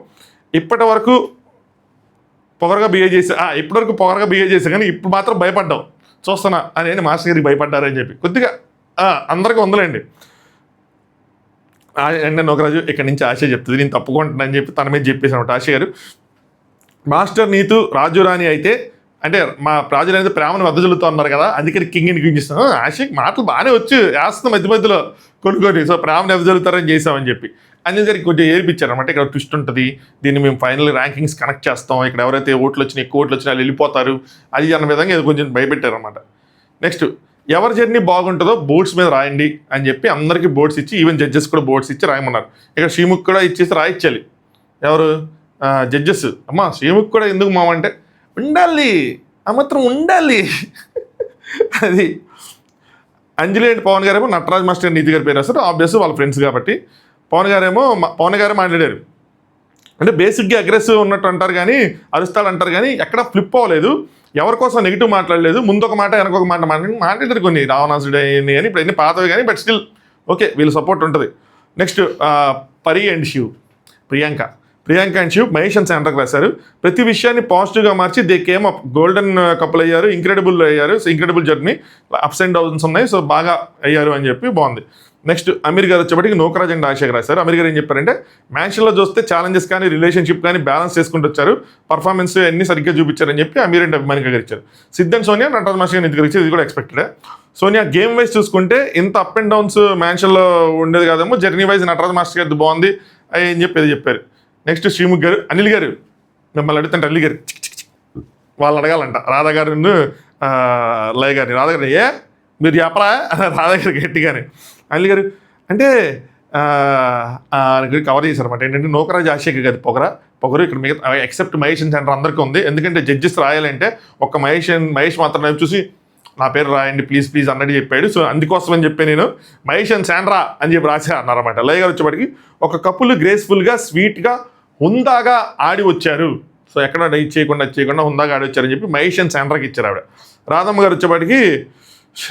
[SPEAKER 1] ఇప్పటి వరకు పొగరగా బిహేవ్ చేసా కానీ ఇప్పుడు మాత్రం భయపడ్డావు చూస్తున్నా అని మాస్టర్ గారికి భయపడ్డారని చెప్పి కొద్దిగా అందరికీ ఉందలేండి. అంటే నూకరాజు ఇక్కడి నుంచి ఆశ చెప్తుంది, నేను తప్పుకుంటున్నాను అని చెప్పి తన మీద చెప్పేసాను ఆశ గారు. మాస్టర్ నీతు రాజు రాణి అయితే అంటే మా రాజు రాణి ప్రేమను వద్దజల్లుతూ ఉన్నారు కదా, అందుకని కింగ్ని కింగిస్తాను, ఆశకి మాటలు బాగానే వచ్చి వేస్తాం మధ్యలో కొన్ని, సో ప్రేమను వద్దజల్లుతారని చేసామని చెప్పి అన్ని గారికి కొంచెం ఏర్పించారు అనమాట. ఇక్కడ ట్విస్ట్ ఉంటుంది, దీన్ని మేము ఫైనల్ ర్యాంకింగ్స్ కనెక్ట్ చేస్తాం, ఇక్కడ ఎవరైతే ఓట్లు వచ్చినా ఎక్కువ ఓట్లు వచ్చినా వాళ్ళు వెళ్ళిపోతారు అది అన్న విధంగా ఇది కొంచెం భయపెట్టారు అనమాట. నెక్స్ట్ ఎవరి జర్నీ బాగుంటుందో బోర్డ్స్ మీద రాయండి అని చెప్పి అందరికీ బోర్డ్స్ ఇచ్చి, ఈవెన్ జడ్జెస్ కూడా బోర్డ్స్ ఇచ్చి రాయమన్నారు. ఇక్కడ శ్రీముఖ్ కూడా ఇచ్చేసి రాయించాలి. ఎవరు జడ్జెస్, అమ్మా శ్రీముఖ్ కూడా ఎందుకు మామంటే ఉండాలి, ఆ మాత్రం ఉండాలి అది. అంజలి అండ్ పవన్ గారేమో నటరాజ్ మాస్టర్ నీతి గారి పేరు రాస్తారు, ఆబ్వియస్ వాళ్ళ ఫ్రెండ్స్ కాబట్టి. పవన్ గారే మాట్లాడారు అంటే బేసిక్గా అగ్రెసివ్ ఉన్నట్టు అంటారు కానీ అరుస్తాడు అంటారు కానీ ఎక్కడ ఫ్లిప్ అవ్వలేదు, ఎవరి కోసం నెగిటివ్ మాట్లాడలేదు, ముందు ఒక మాట వెనక ఒక మాట మాట్లాడారు కొన్ని రావణాసుడు అని ఇప్పుడు అన్ని పాతవి కానీ బట్ స్టిల్ ఓకే వీళ్ళ సపోర్ట్ ఉంటుంది. Next Pari and Shiv, Priyanka and Shiv Mahesh and శాండ్రాకి రాశారు. ప్రతి విషయాన్ని పాజిటివ్గా మార్చి they came up, golden couple అయ్యారు, incredible journey, ups and downs ఉన్నాయి, సో బాగా అయ్యారు అని చెప్పి బాగుంది. నెక్స్ట్ అమీర్ గారు వచ్చేప్పటికి నూకరాజ్ అండ్ ఆశకి రాశారు. అమీర్ గారు ఏం చెప్పారంటే మ్యాచ్లో చూస్తే ఛాలెంజెస్ కానీ రిలేషన్షిప్ కానీ బ్యాలెన్స్ చేసుకుంటూ వచ్చారు, పర్ఫార్మెన్స్ అన్ని సరిగ్గా చూపించారని చెప్పి అమీర్ అండ్ అభిమానిక గారు ఇచ్చారు. సిద్ధ్ అండ్ సోనియా నటరాజ్ మాస్టర్ గారు ఇచ్చారు, ఇది కూడా ఎక్స్పెక్టెడ్. సోనియా గేమ్ వైజ్ చూసుకుంటే ఇంత అప్ అండ్ డౌన్స్ మ్యాచ్లో ఉండేది కాదేమో, జర్నీ వైజ్ నటరాజ్ మాస్టర్ గారిది బాగుంది అని చెప్పారు. నెక్స్ట్ శ్రీముఖ్ గారు, అనిల్ గారు మిమ్మల్ని అడుగుతుంటే అనిల్ గారు వాళ్ళు అడగాలంట రాధా గారు లయ గారిని, రాధా గారు మీరు చెప్పరా రాధా గారు గట్టిగానే. అనిల్ గారు అంటే కవర్ చేశారన్నమాట. ఏంటంటే నూకరాజ్ ఆశకి గారి పొగరు ఇక్కడ మిగతా ఎక్సెప్ట్ మహేష్ అండ్ సెంటర్ అందరికీ ఉంది, ఎందుకంటే జడ్జెస్ రాయాలంటే ఒక్క మహేష్ మాత్రం చూసి నా పేరు రాయండి ప్లీజ్ అన్నట్టు చెప్పాడు, సో అందుకోసం అని చెప్పి నేను మహేష్ అండ్ శాండ్రా అని చెప్పి రాశా అన్నారన్నమాట. లయ గారు వచ్చేప్పటికి ఒక కపుల్ గ్రేస్ఫుల్గా స్వీట్గా హుందాగా ఆడి వచ్చారు, సో ఎక్కడ డైట్ చేయకుండా హుందాగా ఆడి వచ్చారని చెప్పి మహేష్ అండ్ శాండ్రాకి ఇచ్చారు ఆవిడ. రాధమ్మ గారు వచ్చేప్పటికి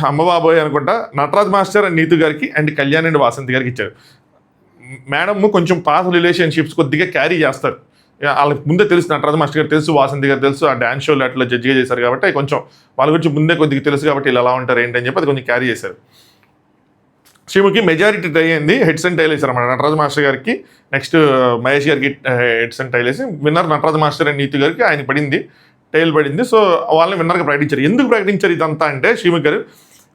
[SPEAKER 1] అమ్మబాబోయ్ అనుకుంటా నటరాజ్ మాస్టర్ అండ్ నీతు గారికి అండ్ కళ్యాణ్ అండ్ వాసంతి గారికి ఇచ్చారు. మేడమ్ కొంచెం పాత రిలేషన్షిప్స్ కొద్దిగా క్యారీ చేస్తారు, వాళ్ళకి ముందే తెలుసు, నటరాజ్ మాస్టర్ గారు తెలుసు, వాసంతి గారు తెలుసు, ఆ డ్యాన్స్ షోలో అట్లా జడ్జిగా చేశారు కాబట్టి కొంచెం వాళ్ళ గురించి ముందే కొద్దిగా తెలుసు కాబట్టి వీళ్ళు ఎలా ఉంటారు ఏంటని చెప్పి అది కొంచెం క్యారీ చేశారు. శ్రీముఖి మెజారిటీ టై అయింది, హెడ్స్ అండ్ టైల్ వేశారు అన్నమాట నటరాజ్ మాస్టర్ గారికి, నెక్స్ట్ మహేష్ గారికి హెడ్స్ అండ్ టైల్ వేసి winner Nataraj master and Neetu గారికి ఆయన పడింది, టైల్ పడింది. సో వాళ్ళని విన్నర్గా ప్రకటించారు. ఎందుకు ప్రకటించారు ఇదంతా అంటే శ్రీముఖి గారు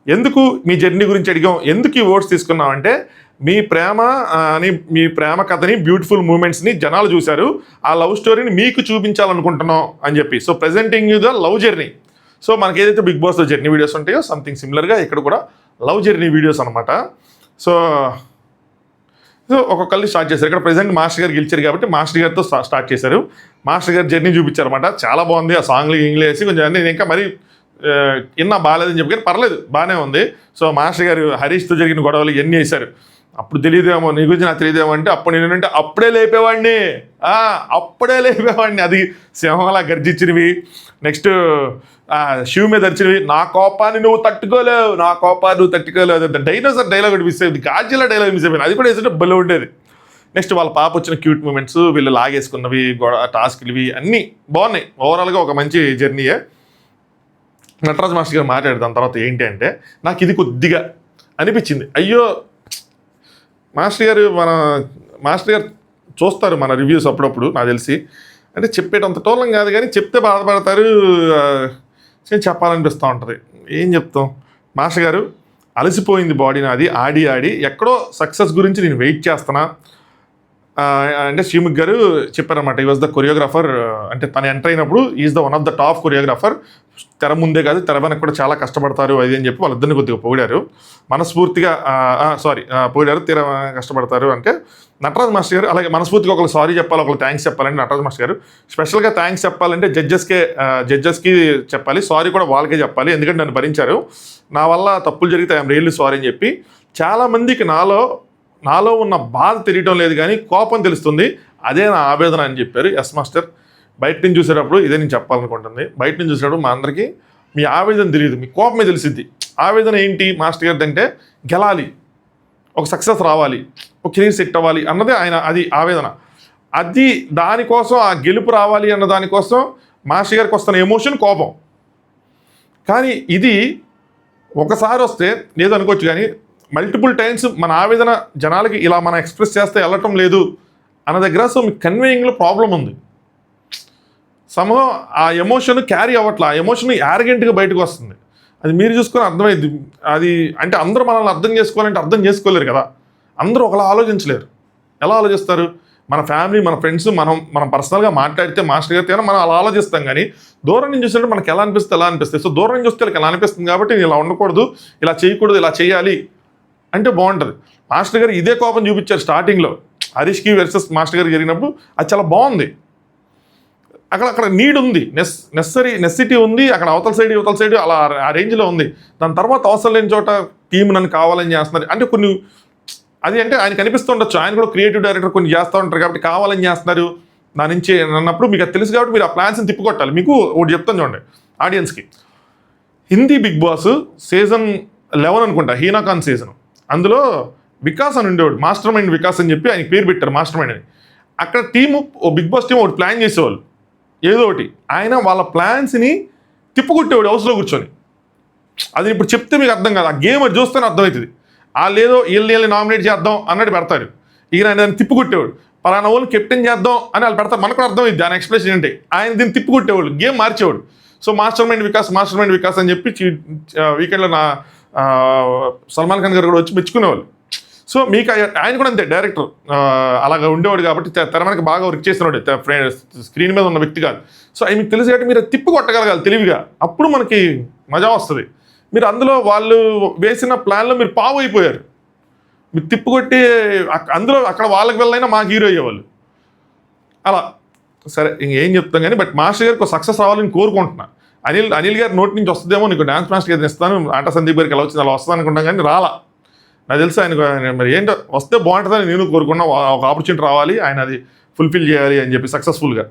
[SPEAKER 1] ఎందుకు మీ జర్నీ గురించి అడిగాం, ఎందుకు ఈ ఓట్స్ తీసుకున్నాం అంటే మీ ప్రేమ కథని బ్యూటిఫుల్ మూమెంట్స్ని జనాలు చూశారు, ఆ లవ్ స్టోరీని మీకు చూపించాలనుకుంటున్నాం అని చెప్పి, so presenting the love journey so మనకి ఏదైతే బిగ్ బాస్లో జర్నీ వీడియోస్ ఉంటాయో సంథింగ్ సిమిలర్గా ఇక్కడ కూడా లవ్ జర్నీ వీడియోస్ అనమాట. సో ఒక్కొక్కరిని స్టార్ట్ చేశారు. ఇక్కడ ప్రెసెంట్ మాస్టర్ గారు గెలిచారు కాబట్టి మాస్టర్ గారితో స్టార్ట్ చేశారు. మాస్టర్ గారు జర్నీ చూపించారు అనమాట. చాలా బాగుంది. ఆ సాంగ్లు ఇంగ్లీష్ వేసి కొంచెం అన్నీ ఇంకా మరీ ఇన్నా బాగాలేదని చెప్పి కానీ పర్లేదు బాగానే ఉంది. సో మాస్టర్ గారు హరీష్తో జరిగిన గొడవలు ఇవన్నీ వేశారు. అప్పుడు తెలియదేమో నీ గురించి నాకు తెలియదేమో అంటే అప్పుడు నేనంటే అప్పుడే లేపేవాడిని, అది సింహంలా గర్జించినవి. నెక్స్ట్ శివ మీద అరిచినవి, నా కోపాన్ని నువ్వు తట్టుకోలేవు. డైనోసార్ డైలాగ్ ఒకటి మిస్ అయింది, గాడ్జిల్లా డైలాగ్ మిస్ అయిపోయింది. అది కూడా వేస్తుంటే భలే ఉండేది. నెక్స్ట్ వాళ్ళ పాప వచ్చిన క్యూట్ మూమెంట్స్, వీళ్ళు లాగేసుకున్నవి, టాస్క్లు ఇవి అన్నీ బాగున్నాయి. ఓవరాల్గా ఒక మంచి జర్నీయే. నటరాజ్ మాస్టర్ గారు మాట్లాడదాం తర్వాత ఏంటి అంటే నాకు ఇది కొద్దిగా అనిపించింది. అయ్యో మాస్టర్ గారు చూస్తారు మన రివ్యూస్ అప్పుడప్పుడు నాకు తెలిసి. అంటే చెప్పేటంత టోలం కాదు కానీ చెప్తే బాధపడతారు, చెప్పాలనిపిస్తూ ఉంటుంది. ఏం చెప్తాం, మాస్టర్ గారు అలసిపోయింది బాడీ నాది, ఆడి ఎక్కడో సక్సెస్ గురించి నేను వెయిట్ చేస్తున్నా అంటే శ్రీముఖ్ గారు చెప్పారన్నమాట. ఈ వాజ్ ద కొరియోగ్రాఫర్, అంటే తను ఎంటర్ అయినప్పుడు is the one of the top choreographer. తెర ముందే కాదు తెర వెనక కూడా చాలా కష్టపడతారు అది అని చెప్పి వాళ్ళిద్దరిని కొద్దిగా పొగిడారు మనస్ఫూర్తిగా. పొగిడారు, తెర కష్టపడతారు అంటే నటరాజ్ మాస్టర్ గారు. అలాగే మనస్ఫూర్తిగా ఒకరు సారీ చెప్పాలి, ఒకరు థ్యాంక్స్ చెప్పాలంటే నటరాజ్ మాస్టర్ గారు. స్పెషల్గా థ్యాంక్స్ చెప్పాలంటే జడ్జెస్కి చెప్పాలి, సారీ కూడా వాళ్ళకే చెప్పాలి. ఎందుకంటే నన్ను భరించారు, నా వల్ల తప్పులు జరిగితే ఐఎమ్ రియల్లీ సారీ అని చెప్పి. చాలామందికి నాలో ఉన్న బాధ తెలియటం లేదు కానీ కోపం తెలుస్తుంది, అదే నా ఆవేదన అని చెప్పారు. ఎస్ మాస్టర్, బయట నుంచి చూసేటప్పుడు ఇదే నేను చెప్పాలనుకుంటుంది. బయట నుంచి చూసేటప్పుడు మా అందరికీ మీ ఆవేదన తెలియదు, మీ కోపమే తెలిసిద్ది. ఆవేదన ఏంటి మాస్టర్ గారిది అంటే గెలాలి, ఒక సక్సెస్ రావాలి, ఒక కెరీర్ సెట్ అవ్వాలి అన్నదే అది ఆవేదన. అది దానికోసం ఆ గెలుపు రావాలి అన్న దానికోసం మాస్టర్ గారికి వస్తున్న ఎమోషన్ కోపం. కానీ ఇది ఒకసారి వస్తే లేదనుకోవచ్చు కానీ మల్టిపుల్ టైమ్స్ మన ఆవేదన జనాలకి ఇలా మనం ఎక్స్ప్రెస్ చేస్తే వెళ్ళటం లేదు అన్న దగ్గర సో మీకు కన్వేయింగ్లో ప్రాబ్లం ఉంది. సమూహం ఆ ఎమోషన్ క్యారీ అవ్వట్లా, ఆ ఎమోషన్ యారగెంట్గా బయటకు వస్తుంది. అది మీరు చూసుకొని అర్థమైంది. అది అంటే అందరూ మనల్ని అర్థం చేసుకోవాలంటే అర్థం చేసుకోలేరు కదా, అందరూ ఒకలా ఆలోచించలేరు. ఎలా ఆలోచిస్తారు? మన ఫ్యామిలీ, మన ఫ్రెండ్స్, మనం పర్సనల్గా మాట్లాడితే మాస్టర్ గారితో మనం అలా ఆలోచిస్తాం. కానీ దూరం నుంచి చూసినట్టు మనకి ఎలా అనిపిస్తుంది. సో దూరం నుంచి వస్తే ఎలా అనిపిస్తుంది కాబట్టి నేను ఇలా ఉండకూడదు, ఇలా చేయకూడదు, ఇలా చేయాలి అంటే బాగుంటుంది. మాస్టర్ గారు ఇదే కోపం చూపించారు స్టార్టింగ్లో హరీష్కి వర్సెస్ మాస్టర్ గారు జరిగినప్పుడు. అది చాలా బాగుంది. అక్కడ నీడ్ ఉంది, నెసెసిటీ ఉంది, అక్కడ అవతల సైడ్ అలా ఆ రేంజ్లో ఉంది. దాని తర్వాత అవసరం లేని చోట టీం నన్ను కావాలని చేస్తున్నారు అంటే కొన్ని అది అంటే ఆయనకు అనిపిస్తుండొచ్చు. ఆయన కూడా క్రియేటివ్ డైరెక్టర్ కొన్ని చేస్తూ ఉంటారు కాబట్టి కావాలని చేస్తున్నారు దాని నుంచి అన్నప్పుడు మీకు అది తెలుసు కాబట్టి మీరు ఆ ప్లాన్స్ని తిప్పుకొట్టాలి. మీకు ఒకటి చెప్తాను చూడండి ఆడియన్స్కి. హిందీ బిగ్ బాస్ సీజన్ 11 అనుకుంటా, హీనాఖాన్ సీజన్. అందులో వికాస్ అని ఉండేవాడు, మాస్టర్ మైండ్ వికాస్ అని చెప్పి ఆయనకి పేరు పెట్టారు మాస్టర్ మైండ్ అని. అక్కడ టీము బిగ్ బాస్ టీం ఒకటి ప్లాన్ చేసేవాళ్ళు ఏదో ఒకటి. ఆయన వాళ్ళ ప్లాన్స్ని తిప్పుకొట్టేవాడు హౌస్లో కూర్చొని. అది ఇప్పుడు చెప్తే మీకు అర్థం కాదు, ఆ గేమ్ అది చూస్తేనే అర్థమవుతుంది. లేదో వీళ్ళని నామినేట్ చేద్దాం అన్నట్టు పెడతారు. ఈయన దాన్ని తిప్పుకొట్టేవాడు, పలానా వాళ్ళు కెప్టెన్ చేద్దాం అని వాళ్ళు పెడతారు. మనకు కూడా అర్థమైంది దాని ఎక్స్ప్రెషన్ ఏంటి. ఆయన దీన్ని తిప్పుకొట్టేవాళ్ళు, గేమ్ మార్చేవాడు. సో మాస్టర్ మైండ్ వికాస్ అని చెప్పి వీకెండ్లో సల్మాన్ ఖాన్ గారు కూడా వచ్చి మెచ్చుకునేవాళ్ళు. సో మీకు ఆయన కూడా అంతే డైరెక్టర్ అలాగా ఉండేవాడు కాబట్టి తెర మనకి బాగా వర్క్ చేసినవాడు, స్క్రీన్ మీద ఉన్న వ్యక్తి కాదు. సో అవి మీకు తెలుసు కాబట్టి మీరు తిప్పు కొట్టగలగాలి తెలివిగా, అప్పుడు మనకి మజా వస్తుంది. మీరు అందులో వాళ్ళు వేసిన ప్లాన్లో మీరు పావు అయిపోయారు. మీరు తిప్పుకొట్టి అందులో అక్కడ వాళ్ళకి వెళ్ళైనా మాకు హీరో అయ్యేవాళ్ళు అలా. సరే ఇంకేం చెప్తాం కానీ బట్ మాస్టర్ గారికి సక్సెస్ రావాలని కోరుకుంటున్నా. అనిల్ గారి నోటి నుంచి వస్తుందేమో, నీకు డాన్స్ మాస్టర్ గారిని ఇస్తాను, ఆట సందీప్ గారికి ఎలా వచ్చింది అలా వస్తుంది అనుకుంటాం కానీ రాలా. నాకు తెలుసు ఆయన మరి ఏంటో వస్తే బాగుంటుందని నేను కోరుకున్నా. ఒక ఆపర్చునిటీ రావాలి, ఆయన అది ఫుల్ఫిల్ చేయాలి అని చెప్పి సక్సెస్ఫుల్గా.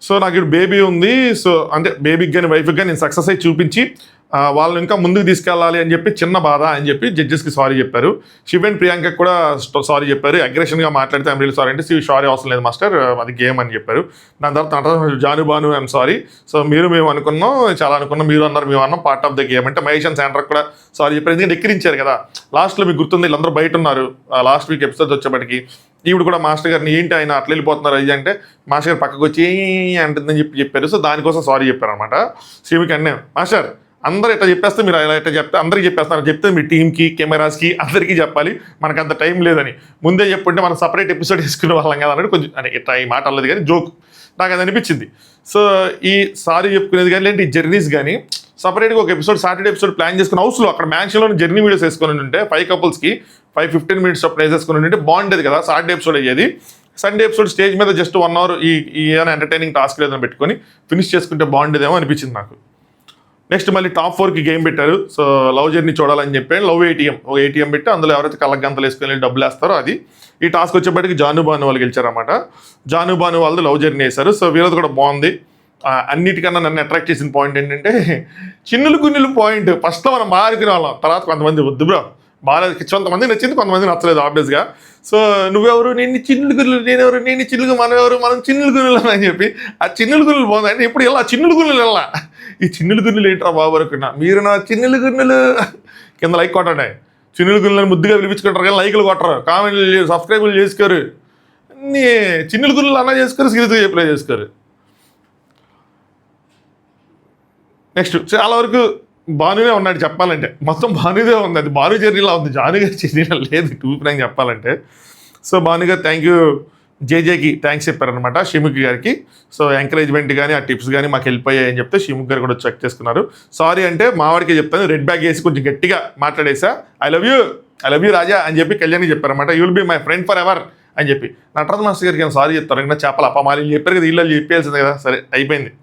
[SPEAKER 1] సో నాకు ఇప్పుడు బేబీ ఉంది, సో అంటే బేబీకి కానీ వైఫ్కి కానీ నేను సక్సెస్ అయ్యి చూపించి వాళ్ళని ఇంకా ముందుకు తీసుకెళ్ళాలి అని చెప్పి చిన్న బాధ అని చెప్పి జడ్జెస్కి సారీ చెప్పారు. శివ్ అండ్ ప్రియాంకకి కూడా సారీ చెప్పారు. అగ్రెషన్గా మాట్లాడితే ఐమ్ రియల్ సారీ అంటే సారీ అవసరం లేదు మాస్టర్, అది గేమ్ అని చెప్పారు. దాని తర్వాత జాను ఐమ్ సారీ. సో మేము అనుకున్నాం, చాలా అనుకున్నాం, మీరు అన్నారు మేము అన్నాం, పార్ట్ ఆఫ్ ద గేమ్ అంటే మహేష్ అండ్ శాండ్రాకి కూడా సారీ చెప్పారు. ఎందుకంటే ఎక్కిరించారు కదా లాస్ట్లో, మీకు గుర్తుంది వీళ్ళందరూ బయట ఉన్నారు లాస్ట్ వీక్ ఎపిసోడ్ వచ్చేప్పటికి. ఈవిడ కూడా మాస్టర్ గారిని ఏంటి ఆయన అట్లా వెళ్ళిపోతున్నారు అది అంటే మాస్టర్ గారు పక్కకు వచ్చి అంటుందని చెప్పారు. సో దానికోసం సారీ చెప్పారు అనమాట. శివుకి అన్నే మాస్టర్ అందరూ ఇట్లా చెప్పేస్తే మీరు ఇలా ఇట్లా చెప్తే అందరికీ చెప్పేస్తున్నారు, చెప్తే మీ టీంకి కెమెరాస్కి అందరికీ చెప్పాలి, మనకు అంత టైం లేదని ముందే చెప్పుంటే మనం సపరేట్ ఎపిసోడ్ వేసుకునే వాళ్ళం కదా అన్నట్టు కొంచెం అంటే ఇట్లా ఈ మాట అల్లది కానీ జోక్ నాకు అది అనిపించింది. సో ఈ సారీ చెప్పుకునేది కానీ లేదంటే ఈ జర్నీస్ కానీ సపరేట్గా ఒక ఎపిసోడ్ సాటర్డే ఎపిసోడ్ ప్లాన్ చేసుకుని హౌస్లో అక్కడ మ్యాన్షన్లో జర్నీ వీడియోస్ వేసుకొని ఉంటే 5 కపుల్స్కి 5-15 minutes ప్లేస్ వేసుకొని ఉంటే బాగుండేది కదా. సాటర్డే ఎపిసోడ్ అయ్యేది, సండే ఎపిసోడ్ స్టేజ్ మీద జస్ట్ 1 hour ఈ ఏమైనా ఎంటర్టైనింగ్ టాస్క్ లేదని పెట్టుకొని ఫినిష్ చేసుకుంటే బాగుండేదేమో అనిపించింది నాకు. నెక్స్ట్ మళ్ళీ టాప్ 4కి గేమ్ పెట్టారు. సో లవ్ జర్నీ చూడాలని చెప్పి లవ్ ఏటీఎం ఒక ఏటీఎం పెట్టి అందులో ఎవరైతే కళ్ళ గంతలు వేసుకొని డబ్బులు వేస్తారో అది. ఈ టాస్క్ వచ్చేప్పటికి జాను బాను వాళ్ళు గెలిచారన్నమాట. జాను బాను వాళ్ళది లవ్ జర్నీ వేశారు. సో వీళ్ళది కూడా బాగుంది. అన్నిటికన్నా నన్ను అట్రాక్ట్ చేసిన పాయింట్ ఏంటంటే చిన్నులు గున్నులు పాయింట్. ఫస్ట్లో మనం బాగా అనుకునే వాళ్ళం, తర్వాత కొంతమంది వద్దు బ్రో బాగాలేదు, కొంతమంది నచ్చింది కొంతమంది నచ్చలేదు ఆబ్వియస్గా. సో నువ్వెవరు, నేను చిన్నులు గున్నులు, నేనెవరు, నేను చిన్నులు, మనం ఎవరు, మనం చిన్నులు గున్నులు అని చెప్పి ఆ చిన్నులు గున్నులు బాగుంది. అంటే ఇప్పుడు ఇలా చిన్నులు గున్నులు వెళ్ళా, ఈ చిన్నులు గున్నులు ఏంట్రా బాబు అనుకున్నా. మీరు నా చిన్నులు గున్నులు కింద లైక్ కొట్టండి. చిన్నులు గున్నులను ముద్దుగా పిలిపించుకుంటారు కానీ లైకులు కొట్టరు, కామెంట్లు సబ్స్క్రైబులు చేసుకోరు, అన్నీ చిన్నులు గున్నులు అన్నా చేసుకోరు, సీరియస్గా చెప్పలే చేసుకోరు. నెక్స్ట్ చాలా వరకు భానునే ఉన్నాడు చెప్పాలంటే, మొత్తం భానుదే ఉంది. అది భాను జర్నీలా ఉంది, జాను గారి జర్నీలా లేదు టూ ఫ్రాంక్ చెప్పాలంటే. సో భాను గారు థ్యాంక్ యూ, జేజేకి థ్యాంక్స్ చెప్పారనమాట షిముఖ్ గారికి. సో ఎంకరేజ్మెంట్ కానీ ఆ టిప్స్ కానీ మాకు హెల్ప్ అయ్యాయి అని చెప్తే షిముఖ్ గారు కూడా చెక్ చేసుకున్నారు. సారీ అంటే మావాడికి చెప్తాను, రెడ్ బ్యాగ్ వేసి కొంచెం గట్టిగా మాట్లాడేసా, ఐ లవ్ యూ రాజా అని చెప్పి కళ్యాణ్కి చెప్పారనమాట. You will be my friend forever అని చెప్పి. నటరాజ్ మాస్టర్ గారికి సారీ చెప్తారు ఇంకా చెప్పాలి, అప్ప మాలి చెప్పారు కదా, ఇళ్ళు చెప్పేయాల్సింది కదా, సరే అయిపోయింది.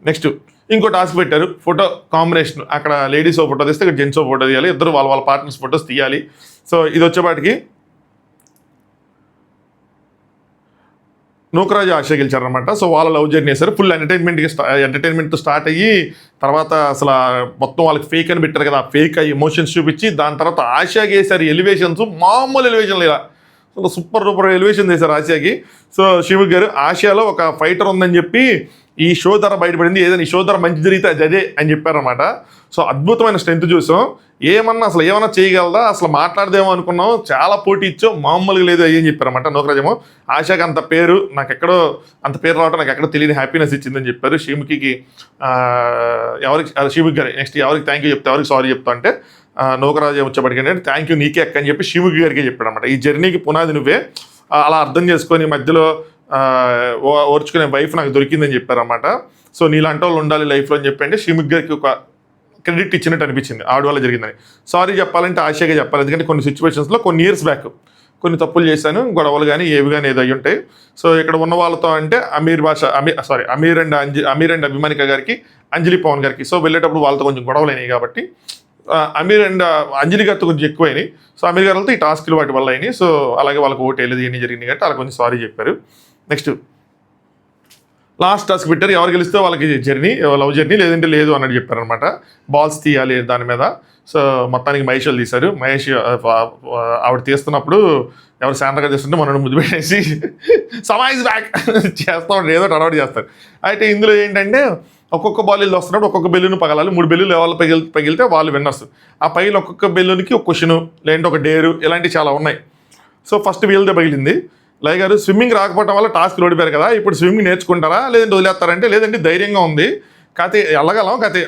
[SPEAKER 1] నెక్స్ట్ ఇంకో టాస్క్ పెట్టారు, ఫోటో కాంబినేషన్. అక్కడ లేడీస్ ఓ ఫోటో తీస్తే ఇక్కడ జెంట్స్ ఓ ఫోటో తీయాలి, ఇద్దరు వాళ్ళ పార్ట్నర్స్ ఫోటోస్ తీయాలి. సో ఇది వచ్చేపాటికి నూకరాజు ఆశ గెలిచారనమాట. సో వాళ్ళ లవ్ జర్నీ వేశారు, ఫుల్ ఎంటర్టైన్మెంట్తో స్టార్ట్ అయ్యి తర్వాత అసలు మొత్తం వాళ్ళకి ఫేక్ అని పెట్టారు కదా, ఫేక్ ఎమోషన్స్ చూపించి దాని తర్వాత ఆశాకి వేశారు ఎలివేషన్స్, మామూలు ఎలివేషన్ లేదా సూపర్ ఎలివేషన్ చేశారు ఆశాకి. సో శివుగ్ గారు ఆసియాలో ఒక ఫైటర్ ఉందని చెప్పి ఈ షో ధర బయటపడింది, ఏదైనా ఈ షో ధర మంచి జరిగితే అదే అని చెప్పారనమాట. సో అద్భుతమైన స్ట్రెంత్ చూసాం, ఏమన్నా చేయగలదా, అసలు మాట్లాడదేమో అనుకున్నాం, చాలా పోటీ ఇచ్చాం, మామూలుగా లేదు అని చెప్పారన్నమాట. నూకరాజేమో ఆశాకి అంత పేరు, నాకెక్కడో అంత పేరు రావడం నాకు ఎక్కడో తెలియని హ్యాపీనెస్ ఇచ్చిందని చెప్పారు. షిముఖికి ఎవరికి షిముఖ్ గారి నెక్స్ట్ ఎవరికి థ్యాంక్ యూ చెప్తా, ఎవరికి సారీ చెప్తా అంటే నూకరాజు వచ్చేప్పటికి ఏంటంటే థ్యాంక్ యూ నీకే అక్క అని చెప్పి షిముఖి గారికి చెప్పాడు అనమాట. ఈ జర్నీకి పునాది నువ్వే, అలా అర్థం చేసుకొని మధ్యలో ఓర్చుకునే వైఫ్ నాకు దొరికిందని చెప్పారన్నమాట. సో నీలాంటి వాళ్ళు ఉండాలి లైఫ్లో అని చెప్పి అంటే షిముఖ్ గారికి ఒక క్రెడిట్ ఇచ్చినట్టు అనిపించింది ఆవిడ వల్ల జరిగిందని. సారీ చెప్పాలంటే ఆశగా చెప్పాలి, ఎందుకంటే కొన్ని సిచ్యువేషన్స్లో కొన్ని ఇయర్స్ బ్యాక్ కొన్ని తప్పులు చేశాను, గొడవలు కానీ ఏవి కానీ ఏదో అయ్యి ఉంటాయి. సో ఇక్కడ ఉన్న వాళ్ళతో అంటే అమీర్ అండ్ అభిమానిక గారికి, అంజలి పవన్ గారికి సో వెళ్ళేటప్పుడు వాళ్ళతో కొంచెం గొడవలు అయినాయి కాబట్టి అమీర్ అండ్ అంజలి గారితో కొంచెం ఎక్కువైనాయి. సో అమీర్ గారితో ఈ టాస్క్లు వాటి వల్ల అయినాయి. సో అలాగే వాళ్ళకి ఓటు వెళ్ళేది ఎన్ని జరిగింది కాబట్టి అలా కొంచెం సారీ చెప్పారు. నెక్స్ట్ లాస్ట్ టాస్క్ పెట్టారు, ఎవరు గెలిస్తే వాళ్ళకి లవ్ జర్నీ లేదంటే లేదు అన్నట్టు చెప్పారనమాట. బాల్స్ తీయాలి దాని మీద. సో మొత్తానికి మహేష్ వాళ్ళు తీశారు. మహేష్ ఆవిడ తీస్తున్నప్పుడు ఎవరు శాంతగా తీస్తుంటే మనం ముద్దు పెట్టేసి సమాయిస్ బ్యాక్ చేస్తూ ఉంటారు, ఏదో అలవాటు చేస్తారు. అయితే ఇందులో ఏంటంటే ఒక్కొక్క బాల్ వస్తున్నప్పుడు ఒక్కొక్క బెలూన్ పగలాలి, 3 బెలూన్లు ఎవరు పగిలితే వాళ్ళు విన్నర్స్. ఆ పైన ఒక్కొక్క బెలూన్కి ఒక క్వశ్చను లేదంటే ఒక డేరు ఇలాంటివి చాలా ఉన్నాయి. సో ఫస్ట్ వీళ్ళదే పగిలింది. లై గారు స్విమ్మింగ్ రాకపోవడం వల్ల టాస్క్ ఓడిపోయారు కదా, ఇప్పుడు స్విమ్మింగ్ నేర్చుకుంటారా లేదంటే వదిలేస్తారంటే లేదంటే ధైర్యంగా ఉంది, కాకపోతే వెళ్ళగలం, కాకపోతే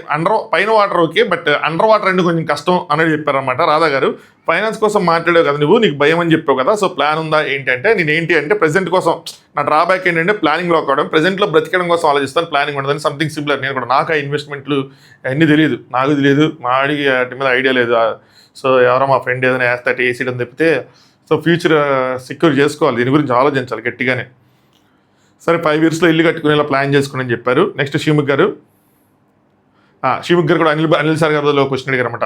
[SPEAKER 1] పైన water okay but under water అంటే కొంచెం కష్టం అనేది చెప్పారనమాట. రాధా గారు ఫైనాన్స్ కోసం మాట్లాడావు కదా నువ్వు, నీకు భయం అని చెప్పావు కదా, సో ప్లాన్ ఉందా ఏంటంటే నేనేంటి అంటే ప్రెజెంట్ కోసం నా డ్రాబ్యాక్ ఏంటంటే ప్లానింగ్లో కావడం, ప్రెజెంట్లో బ్రతికడం కోసం ఆలోచిస్తాను, ప్లానింగ్ ఉండదని సంథింగ్ సిమిలర్. నేను కూడా నాకు ఆ ఇన్వెస్ట్మెంట్లు అన్నీ తెలియదు, నాకు తెలియదు, మా ఆడికి వాటి మీద ఐడియా లేదు. సో ఎవరో మా ఫ్రెండ్ ఏదైనా వేస్తే వేసేయడం తప్పితే సో ఫ్యూచర్ సెక్యూర్ చేసుకోవాలి, దీని గురించి ఆలోచించాలి గట్టిగానే. సరే 5 yearsలో ఇల్లు కట్టుకునేలా ప్లాన్ చేసుకుని అని చెప్పారు. నెక్స్ట్ షిముఖ్ గారు కూడా అనిల్ సార్ గారిలో క్వశ్చన్ అడిగారు అనమాట.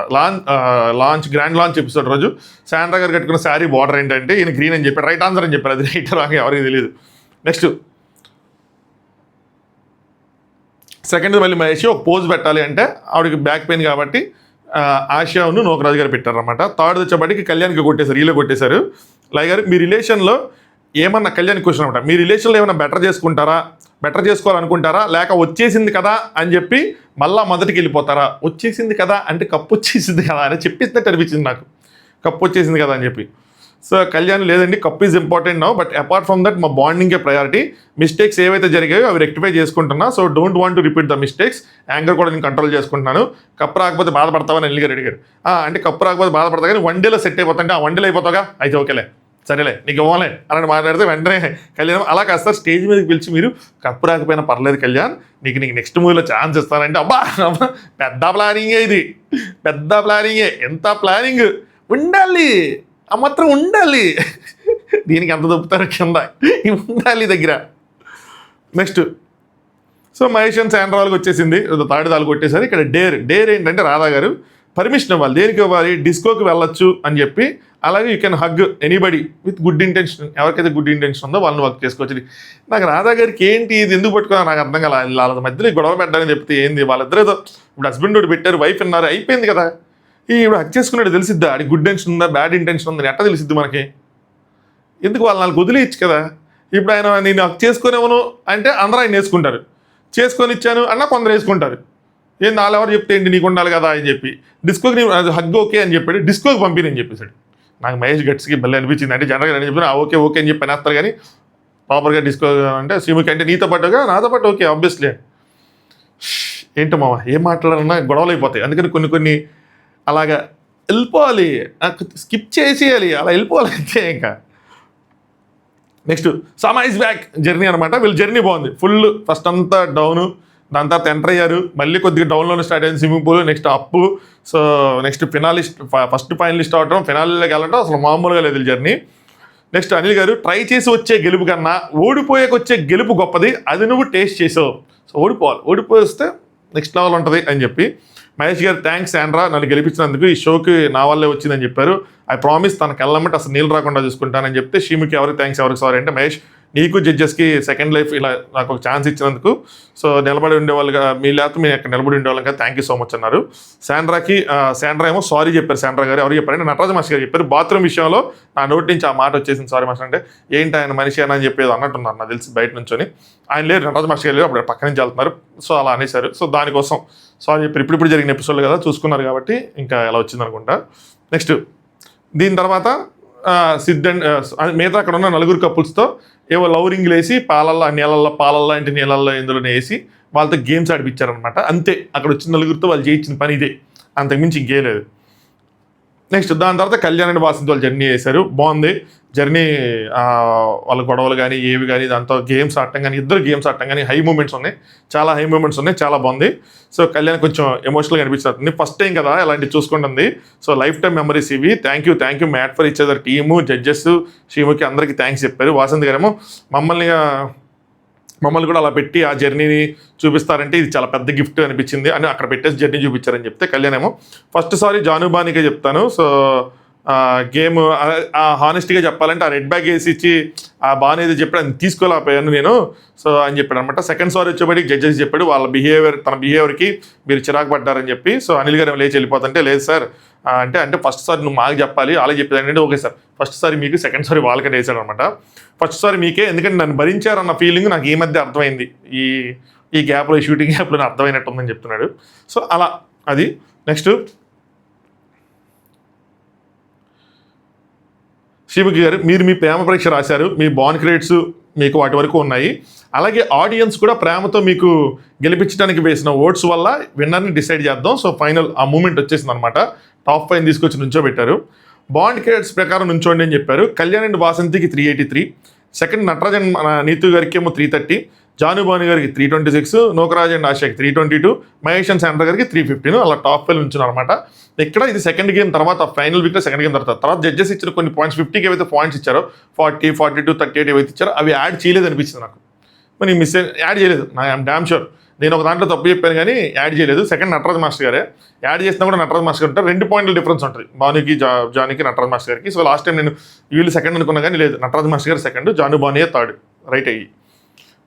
[SPEAKER 1] గ్రాండ్ లాంచ్ ఎపిసోడ్ రోజు శాండ్రా గారు కట్టుకున్న శారీ బార్డర్ ఏంటంటే ఈయన గ్రీన్ అని చెప్పారు, రైట్ ఆన్సర్ అని చెప్పారు. అది రైట్ రాగా ఎవరికి తెలియదు. నెక్స్ట్ సెకండ్ మళ్ళీ మహేష్ ఒక పోజ్ పెట్టాలి అంటే ఆవిడకి బ్యాక్ పెయిన్ కాబట్టి ఆశయాను నూకరాజు గారు పెట్టారనమాట. థర్డ్ వచ్చేప్పటికి కళ్యాణ్కి కొట్టేశారు, వీళ్ళే కొట్టేశారు. లై గారు మీ రిలేషన్లో ఏమన్నా కళ్యాణ్ క్వశ్చన్ అనమాట, మీ రిలేషన్లో ఏమన్నా బెటర్ చేసుకోవాలనుకుంటారా లేక వచ్చేసింది కదా అని చెప్పి మళ్ళీ మొదటికి వెళ్ళిపోతారా? వచ్చేసింది కదా అంటే కప్పు వచ్చేసింది కదా అని చెప్పిస్తే అనిపించింది నాకు, కప్పు వచ్చేసింది కదా అని చెప్పి. సో కళ్యాణ్ లేదండి, cup is important now, but apart from that మా బాండింగే ప్రయారిటీ. మిస్టేక్స్ ఏవైతే జరిగాయో అవి రెక్టిఫై చేసుకుంటున్నా. So don't want to repeat the mistakes. Anger కూడా నేను కంట్రోల్ చేసుకుంటున్నాను. కప్ రాకపోతే బాధపడతావని అనిల్ గారు అడిగారు. అంటే కప్ రాకపోతే బాధపడతా కానీ వన్ డేలో సెట్ అయిపోతుంటే ఆ వన్ డేలో అయిపోతావుగా, అయితే ఓకేలే, సరేలే నీకు ఇవ్వలే అని మాట్లాడితే వెంటనే కళ్యాణ్ అలా కాదు సార్, స్టేజ్ మీదకి పిలిచి మీరు కప్పు రాకపోయినా పర్లేదు కళ్యాణ్, నీకు నెక్స్ట్ మూవీలో ఛాన్స్ ఇస్తానంటే అబ్బా పెద్ద ప్లానింగే ఇది, పెద్ద ప్లానింగే. ఎంత ప్లానింగ్ ఉండాలి, ఆ మాత్రం ఉండాలి. దీనికి ఎంత దొప్పుతారో కింద ఉండాలి దగ్గర. Next so Mahesh and Sandra వాళ్ళకి వచ్చేసింది, తాడి తాళ్ళు కొట్టేసారు. ఇక్కడ డేర్ ఏంటంటే రాధా గారు పర్మిషన్ ఇవ్వాలి. దేనికి ఇవ్వాలి? డిస్కోకి వెళ్ళొచ్చు అని చెప్పి, అలాగే you can hug anybody with good intention. ఎవరికైతే గుడ్ ఇంటెన్షన్ ఉందో వాళ్ళని వర్క్ చేసుకోవచ్చు. నాకు రాధా గారికి ఏంటి ఇది ఎందుకు పట్టుకున్నా నాకు అర్థం కాల. వాళ్ళ మధ్యలో గొడవ పెట్టాలని చెప్తే ఏంది, వాళ్ళిద్దరు ఏదో ఇప్పుడు హస్బెండ్ ఒకటి పెట్టారు, వైఫ్ ఉన్నారు, అయిపోయింది కదా. ఇప్పుడు హక్ చేసుకున్నాడు తెలిసిద్దా, అది గుడ్ ఇంటెన్షన్ ఉందా బ్యాడ్ ఇంటెన్షన్ ఉందని ఎట్లా తెలిసిద్ది మనకి? ఎందుకు వాళ్ళు నాకు వదిలేయచ్చు కదా. ఇప్పుడు ఆయన నేను హక్ చేసుకునేవను అంటే అందరూ ఆయన వేసుకుంటారు, చేసుకొని ఇచ్చాను అన్న కొందరు వేసుకుంటారు. ఏం నాలుగు ఎవరు చెప్తే ఏంటి నీకు ఉండాలి కదా అని చెప్పి డిస్కోకి హగ్ ఓకే అని చెప్పాడు, డిస్కోకి పంపిణీ చెప్పేశాడు. నాకు మహేష్ గట్స్కి భలే అనిపించింది. అంటే జనరల్గా నేను చెప్పిన ఓకే ఓకే అని చెప్పి అనేస్తారు కానీ ప్రాపర్గా డిస్కో అంటే శ్రీముఖి అంటే నీతో పాటుగా నాతో పాటు ఓకే ఆబ్వియస్లీ. ఏంటో మామ ఏం మాట్లాడాలన్నా గొడవలు అయిపోతాయి. అందుకని కొన్ని అలాగా వెళ్ళిపోవాలి, స్కిప్ చేసేయాలి, అలా వెళ్ళిపోవాలి అంతే. ఇంకా నెక్స్ట్ సమా ఇస్ బ్యాక్ జర్నీ అనమాట. వీళ్ళ జర్నీ బాగుంది, ఫుల్ ఫస్ట్ అంతా డౌను, దాని తర్వాత ఎంటర్ అయ్యారు, మళ్ళీ కొద్దిగా డౌన్లోనే స్టార్ట్ అయింది స్విమ్మింగ్ పూల్, నెక్స్ట్ అప్పు, సో నెక్స్ట్ ఫినాలిస్ట్, ఫస్ట్ ఫైనలిస్ట్ అవటం, ఫినాలిలోకి వెళ్ళటం అసలు మామూలుగా లేదు జర్నీ. నెక్స్ట్ అనిల్ గారు ట్రై చేసి వచ్చే గెలుపు కన్నా ఓడిపోయాక వచ్చే గెలుపు గొప్పది, అది నువ్వు టేస్ట్ చేసావు. సో ఓడిపోతే నెక్స్ట్ లెవెల్ ఉంటుంది అని చెప్పి. మహేష్ గారు థ్యాంక్స్ శాండ్రా నన్ను గెలిపించినందుకు, ఈ షోకి నా వల్లే వచ్చిందని చెప్పారు. ఐ ప్రామిస్ తనకు వెళ్ళమంటే అసలు నీళ్ళు రాకుండా చూసుకుంటానని చెప్తే శ్రీముఖి ఎవరికి థ్యాంక్స్ ఎవరికి సారీ అంటే మహేష్ నీకు జడ్జెస్కి సెకండ్ లైఫ్ ఇలా నాకు ఒక ఛాన్స్ ఇచ్చినందుకు, సో నిలబడి ఉండేవాళ్ళుగా మీ లేకపోతే మీరు అక్కడ నిలబడి ఉండేవాళ్ళం కదా, థ్యాంక్ యూ సో మచ్ అన్నారు. శాండ్రా ఏమో సారీ చెప్పారు. శాండ్రా గారు ఎవరు చెప్పారంటే నటరాజ మాస్టర్ గారు చెప్పారు. బాత్రూమ్ విషయంలో నా నోటి నుంచి ఆ మాట వచ్చేసింది సారీ మాస్టర్ అంటే, ఏంటి ఆయన మనిషి అని చెప్పేది అన్నట్టున్నారు నాకు తెలిసి బయట నుంచొని. ఆయన లేరు, నటరాజ మాస్టర్ గారు అప్పుడు పక్క నుంచి వెళ్తున్నారు, సో అలా అనేసారు. సో దానికోసం సారీ చెప్పారు. ఇప్పుడు జరిగిన ఎపిసోడ్లు కదా చూసుకున్నారు కాబట్టి ఇంకా ఎలా వచ్చింది అనుకుంటా. నెక్స్ట్ దీని తర్వాత సిద్ధ్ అండ్ మిగతా అక్కడ ఉన్న నలుగురు కపుల్స్తో ఏవో లవరింగ్లు వేసి పాలల్లో అంటే నీళ్ళల్లో ఇందులోనే వేసి వాళ్ళతో గేమ్స్ ఆడిపించారనమాట. అంతే, అక్కడ వచ్చిన నలుగురితో వాళ్ళు చేయించిన పని ఇదే, అంతకుమించి ఇంకేం లేదు. నెక్స్ట్ దాని తర్వాత కళ్యాణ్ అండ్ వాసంతి వాళ్ళు జర్నీ చేశారు, బాగుంది జర్నీ. వాళ్ళ గొడవలు కానీ ఏవి కానీ, దాంతో గేమ్స్ ఆడటం కానీ, ఇద్దరు గేమ్స్ ఆడటం కానీ హై మూమెంట్స్ ఉన్నాయి, చాలా హై మూమెంట్స్ ఉన్నాయి, చాలా బాగుంది. సో కళ్యాణ్ కొంచెం ఎమోషనల్గా అనిపిస్తుంది, ఫస్ట్ టైం కదా ఇలాంటివి చూసుకుంటుంది. సో లైఫ్ టైం మెమరీస్ ఇవి. Thank you made for each other team, judges, Sreemukhi అందరికీ థ్యాంక్స్ చెప్పారు. వాసంతి గారేమో మమ్మల్ని కూడా అలా పెట్టి ఆ జర్నీని చూపిస్తారంటే ఇది చాలా పెద్ద గిఫ్ట్ అనిపించింది అని అక్కడ పెట్టేసి జర్నీ చూపించారని చెప్తే, కళ్యాణ్ ఏమో ఫస్ట్ సారీ జానుబానికే చెప్తాను. సో గేమ్ హానెస్ట్గా చెప్పాలంటే ఆ రెడ్ బ్యాగ్ వేసి ఇచ్చి ఆ బాగా ఏదో చెప్పాడు అది తీసుకోలేకపోయాను నేను, సో అని చెప్పాడు అనమాట. సెకండ్ సారీ వచ్చేప్పటికి జడ్జెస్ చెప్పాడు వాళ్ళ తన బిహేవియర్కి మీరు చిరాకు పడ్డారని చెప్పి. సో అనిల్ గారు లేచి వెళ్ళిపోతుంటే లేదు సార్ అంటే ఫస్ట్ సారి నువ్వు మాకు చెప్పాలి అలా చెప్పేది అంటే ఓకే సార్ ఫస్ట్ సారి మీకు, సెకండ్ సారి వాళ్ళకే వేసాడు అనమాట. ఫస్ట్ సారి మీకే, ఎందుకంటే నన్ను భరించారన్న ఫీలింగ్ నాకు ఈ మధ్య అర్థమైంది, ఈ గ్యాప్లో ఈ షూటింగ్ గ్యాప్లో అర్థమైనట్టుందని చెప్తున్నాడు. సో అలా అది. నెక్స్ట్ శ్రీముఖి గారు మీరు మీ ప్రేమ పరీక్ష రాశారు, మీ బాండ్ క్రెడిట్స్ మీకు వాటి వరకు ఉన్నాయి, అలాగే ఆడియన్స్ కూడా ప్రేమతో మీకు గెలిపించడానికి వేసిన ఓట్స్ వల్ల విన్నర్ని డిసైడ్ చేద్దాం. సో ఫైనల్ ఆ మూమెంట్ వచ్చేసింది అనమాట. టాప్ 5 తీసుకొచ్చి నుంచోబెట్టారు. బాండ్ క్రెడిట్స్ ప్రకారం నుంచోండి అని చెప్పారు. కళ్యాణ్ అండ్ వాసంతికి 383, సెకండ్ నటరాజ్ అండ్ నీతు గారికి ఏమో 330, జానుబాని గారికి 326, నోకరాజ్ అండ్ ఆశాకి 322, మహేష్ అండ్ శాండ్రా గారికి 315. అలా టాప్ 5 నుంచున్నారు అనమాట. ఇక్కడ ఇది సెకండ్ గేమ్ తర్వాత ఫైనల్ వీక్లో సెకండ్ గేమ్ తర్వాత జడ్జెస్ ఇచ్చిన కొన్ని పాయింట్స్ 50కి ఏవైతే పాయింట్స్ ఇచ్చారో 40, 42, 38 ఏవైతే ఇచ్చారో అవి యాడ్ చేయలేదు అనిపించింది నాకు. మరి యాడ్ చేయలేదు, ఐఎమ్ డామ్ షూర్. నేను ఒక దాంట్లో తప్పు చెప్పాను కానీ యాడ్ చేయలేదు. సెకండ్ నటరాజ్ మాస్టర్ గారే, యాడ్ చేసినా కూడా నటరాజ్ మాస్టర్ గారు ఉంటారు. 2 పాయింట్ల డిఫరెన్స్ ఉంటుంది బానుకి జానికి నటరాజ్ మాస్టర్ గారికి. సో లాస్ట్ టైం నేను వీళ్ళు సెకండ్ అనుకున్నా కానీ లేదు, నటరాజ్ మాస్టర్ గారు సెకండ్, జాను బానియే థర్డ్ రైట్ అయ్యి,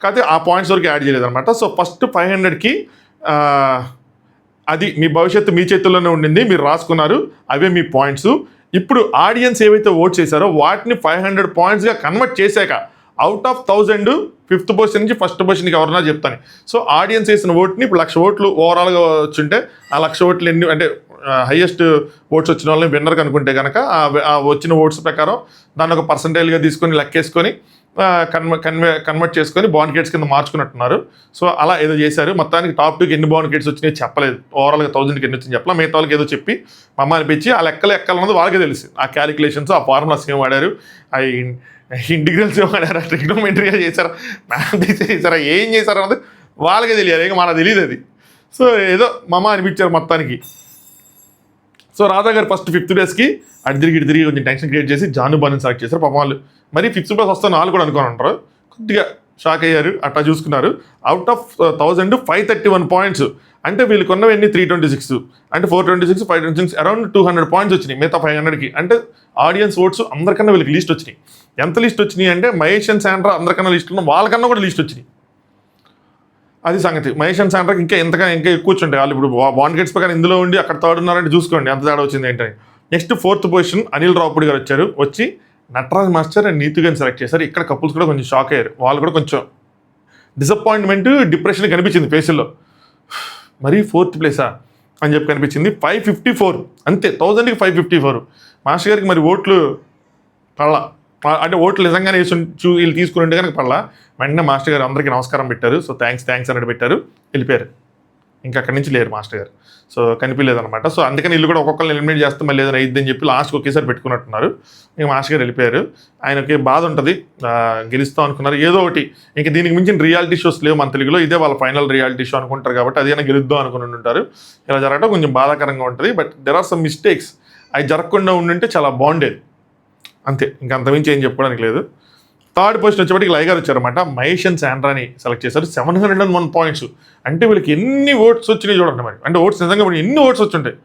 [SPEAKER 1] కాకపోతే ఆ పాయింట్స్ వరకు యాడ్ చేయలేదు అనమాట. సో ఫస్ట్ 500కి అది మీ భవిష్యత్తు మీ చేతుల్లోనే ఉండింది, మీరు రాసుకున్నారు, అవే మీ పాయింట్స్. ఇప్పుడు ఆడియన్స్ ఏవైతే ఓట్ చేశారో వాటిని 500 పాయింట్స్గా కన్వర్ట్ చేశాక అవుట్ ఆఫ్ 1000 5th పొజిషన్ నుంచి ఫస్ట్ పొజిషన్కి ఎవరన్నా చెప్తాను. సో ఆడియన్స్ వేసిన ఓట్ని ఇప్పుడు 1,00,000 ఓట్లు ఓవరాల్గా వచ్చుంటే ఆ 1,00,000 ఓట్లు ఎన్ని అంటే హైయెస్ట్ ఓట్స్ వచ్చిన వాళ్ళని విన్నర్ అనుకుంటే కనుక ఆ వచ్చిన ఓట్స్ ప్రకారం దాన్ని ఒక పర్సంటేజ్గా తీసుకొని లెక్కేసుకొని కన్వర్ట్ చేసుకొని బాండ్ గేట్స్ కింద మార్చుకున్నట్టున్నారు. సో అలా ఏదో చేశారు. మొత్తానికి టాప్ 2కి ఎన్ని బాండ్ గేట్స్ వచ్చినాయో చెప్పలేదు. ఓవరాల్గా 1000కి ఎన్ని వచ్చింది చెప్పలా. మిగతా వాళ్ళకి ఏదో చెప్పి మమ్మ అనిపించి ఆ లెక్కలు ఎక్కాలన్నది వాళ్ళకే తెలుసు. ఆ క్యాలిక్యులేషన్స్, ఆ ఫార్ములాస్ ఏం వాడారు, ఆ ఇంటిగ్రల్స్ ఏం వాడారు, ట్రిగ్నోమెట్రీగా చేశారా, మ్యాథమెటిక్స్ చేశారా, ఏం చేశారు అన్నది వాళ్ళకే తెలియాలి. ఇక మనకు తెలియదు అది. సో ఏదో మమ్మ అనిపించారు మొత్తానికి. సో రాధా గారు ఫస్ట్ 5th ప్లేస్కి అటు తిరిగి కొంచెం టెన్షన్ క్రియేట్ చేసి జాను బాను సెలెక్ట్ చేశారు. పాపం వాళ్ళు మరి 5th ప్లేస్ వస్తాను వాళ్ళు కూడా అనుకోని ఉంటారు. కొద్దిగా షాక్ అయ్యారు. అట్లా చూసుకున్నారు. Out of 1000 531 points. అంటే వీళ్ళకి ఉన్నవన్నీ 326, అంటే 426, 526, అరౌండ్ 200 పాయింట్స్ వచ్చినాయి మిగతా 500కి. అంటే ఆడియన్స్ ఓట్స్ అందరికన్నా వీళ్ళకి లీస్ట్ వచ్చినాయి. ఎంత లీస్ట్ వచ్చినాయి అంటే మహేష్ అండ్ శాండ్రా అందరికన్నా లీస్ట్ ఉన్న వాళ్ళకన్నా కూడా లీస్ట్ వచ్చినాయి. అది సంగతి. మహేష్ అండ్ శాండ్రాకి ఇంకా ఎక్కువ వచ్చింటాయి. వాళ్ళు ఇప్పుడు బాండ్ గేట్స్ ప్రకారం ఇందులో ఉండి అక్కడ థర్డ్ ఉన్నారంటే చూసుకోండి ఎంత తేడా వచ్చింది ఏంటని. Next 4th position Anil Ravipudi గారు వచ్చారు. వచ్చి నటరాజ్ మాస్టర్ అండ్ నీతు గారిని సెలెక్ట్ చేశారు. ఇక్కడ కపుల్స్ కూడా కొంచెం షాక్ అయ్యారు. వాళ్ళు కూడా కొంచెం డిసప్పాయింట్మెంట్, డిప్రెషన్ కనిపించింది ఫేసుల్లో. మరీ 4th ప్లేసా అని చెప్పి కనిపించింది. 554 అంతే. 1000కి 554. మాస్టర్ గారికి మరి ఓట్లు పడలా, అంటే ఓట్లు నిజంగానే వీళ్ళు తీసుకుని ఉంటే కనుక పడలా. వెంటనే మాస్టర్ గారు అందరికీ నమస్కారం పెట్టారు. సో థ్యాంక్స్ అన్నట్టు పెట్టారు, వెళ్ళిపోయారు. ఇంకా అక్కడి నుంచి లేరు మాస్టర్ గారు. సో కనిపించలేదు అనమాట. సో అందుకని వీళ్ళు కూడా ఒక్కొక్కరిని ఎలిమినేట్ చేస్తే మళ్ళీ ఏదైనా అయిద్దని చెప్పి లాస్ట్కి ఒకేసారి పెట్టుకున్నట్టున్నారు. ఇంకా మాస్టర్ గారు వెళ్ళిపోయారు. ఆయనకి బాధ ఉంటుంది, గెలుస్తాం అనుకున్నారు. ఏదో ఒకటి ఇంకా దీనికి మించిన రియాలిటీ షోస్ లేవు మన తెలుగులో, ఇదే వాళ్ళ ఫైనల్ రియాలిటీ షో అనుకుంటారు కాబట్టి అదేనా గెలుద్దాం అనుకుని ఉంటారు. ఇలా జరగడం కొంచెం బాధాకరంగా ఉంటుంది. But there are some mistakes. అవి జరగకుండా ఉండుంటే చాలా బాగుండేది. అంతే, ఇంకా అంతమించి ఏం చెప్పుకోవడానికి లేదు. 3rd పొజిషన్ వచ్చేప్పటికి లై గారు వచ్చారన్నమాట. మహేష్ అండ్ శాండ్రాని సెలెక్ట్ చేశారు. 701 పాయింట్స్. అంటే వీళ్ళకి ఎన్ని ఓట్స్ వచ్చినాయి చూడండి మరి. అంటే ఓట్స్ నిజంగా ఎన్ని ఓట్స్ వచ్చుంటాయి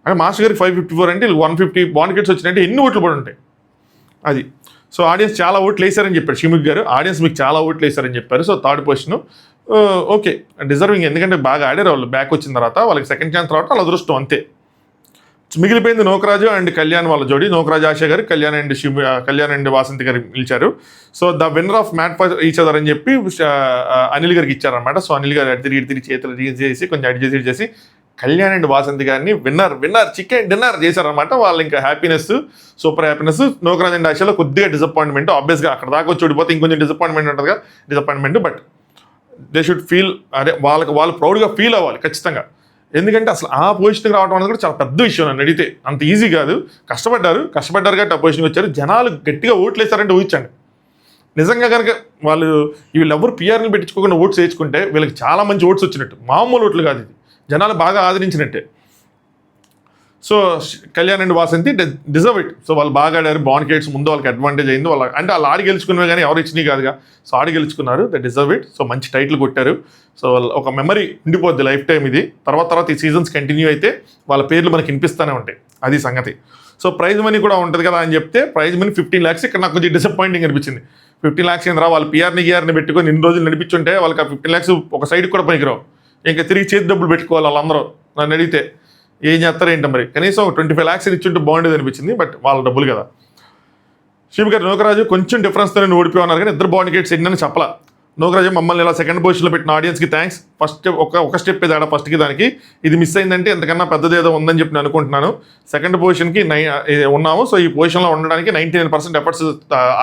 [SPEAKER 1] అంటే మాస్టర్ గారికి 554 అంటే 150 బాండ్ గేట్స్ వచ్చినాయంటే ఎన్ని ఓట్లు పడి ఉంటాయి అది. సో ఆడియన్స్ చాలా ఓట్లు వేసారని చెప్పారు షిముక్ గారు. ఆడియన్స్ మీకు చాలా ఓట్లు వేసారని చెప్పారు. So 3rd position okay, deserving. ఎందుకంటే బాగా ఆడారు వాళ్ళు. బ్యాక్ వచ్చిన తర్వాత వాళ్ళకి సెకండ్ ఛాన్స్ రావడం వాళ్ళ అదృష్టం అంతే. మిగిలిపోయింది నోకరాజు అండ్ కళ్యాణ్ వాళ్ళ జోడి. నోకరాజు ఆశా గారు, కళ్యాణ్ అండ్ వాసంతి గారు నిలిచారు. So the winner of made for each other అని చెప్పి అనిల్ గారికి ఇచ్చారనమాట. సో అనిల్ గారు తిరిగి చేతులు చేసి కొంచెం అడ్జస్ట్ చేసి కళ్యాణ్ అండ్ వాసంతి గారిని విన్నర్ చికెన్ డిన్నర్ చేశారనమాట. వాళ్ళు ఇంకా happiness, super happiness. Nookaraju and ఆశాలో కొద్దిగా డిసప్పాయింట్మెంట్. ఆబ్వియస్గా అక్కడ దాకా వచ్చి ఓడిపోతే ఇంకొంచెం డిసప్పాయింట్మెంట్ ఉంటుంది కదా, disappointment. But they should feel, అదే వాళ్ళు ప్రౌడ్గా ఫీల్ అవ్వాలి ఖచ్చితంగా. ఎందుకంటే అసలు ఆ పొజిషన్కి రావడం అనేది కూడా చాలా పెద్ద విషయం. నన్ను అడిగితే అంత ఈజీ కాదు. కష్టపడ్డారు కాబట్టి ఆ పొజిషన్కి వచ్చారు. జనాలు గట్టిగా ఓట్లు వేస్తారంటే ఊహించండి. నిజంగా కనుక వీళ్ళెవ్వరు పిఆర్ని పెట్టించుకోకుండా ఓట్స్ వేయించుకుంటే వీళ్ళకి చాలా మంచి ఓట్స్ వచ్చినట్టు. మామూలు ఓట్లు కాదు ఇది, జనాలు బాగా ఆదరించినట్టే. So Kalyan and Vasanthi deserve it. So వాళ్ళు బాగా ఆడారు. బాండ్ గేట్స్ ముందు వాళ్ళకి అడ్వాంటేజ్ అయింది. అంటే వాళ్ళు ఆడి గెలుచుకున్నవి కానీ ఎవరు ఇచ్చినవి కాదుగా. సో ఆడి గెలుచుకున్నారు, ద డిజర్వ్ ఇట్. సో మంచి టైటిల్ కొట్టారు. సో ఒక మెమరీ ఉండిపోద్ది లైఫ్ టైం ఇది. తర్వాత ఈ సీజన్స్ కంటిన్యూ అయితే వాళ్ళ పేర్లు మనకి వినిపిస్తూనే ఉంటాయి. అది సంగతి. సో ప్రైజ్ మనీ కూడా ఉంటుంది కదా అని చెప్తే ప్రైజ్ మనీ 15 lakhs. ఇక్కడ నాకు కొంచెం డిసప్పాయింటింగ్ అనిపించింది. 15 lakhs ఏంద్రా, వాళ్ళు గీఆర్ని పెట్టుకొని ఇన్ని రోజులు నడిపించుంటే వాళ్ళకి ఆ 15 lakhs ఒక సైడ్కి కూడా పనికిరావు. ఇంకా తిరిగి చేతి డబ్బులు పెట్టుకోవాలి వాళ్ళందరూ. నన్ను అడిగితే ఏం చేస్తారో ఏంటో మరి. కనీసం 25 lakhs ఇచ్చుంటే బాగుండేది అనిపించింది. బట్ వాళ్ళ డబ్బులు కదా. శివ గారు, నోకరాజు కొంచెం డిఫరెన్స్తో నేను ఓడిపోయినారు కానీ ఇద్దరు బాండ్ గేట్స్ ఎన్నని చెప్పలా. నోకరాజు మమ్మల్ని ఇలా సెకండ్ పొజిషన్లో పెట్టిన ఆడియన్స్కి థ్యాంక్స్. ఫస్ట్ ఒక స్టెప్ ఏదాడా ఫస్ట్కి దానికి. ఇది మిస్ అయిందంటే ఎంతకన్నా పెద్దదేదో ఉందని చెప్పి నేను అనుకుంటున్నాను. సెకండ్ పొజిషన్కి ఉన్నాము. సో ఈ పొజిషన్లో ఉండడానికి 99% ఎఫర్ట్స్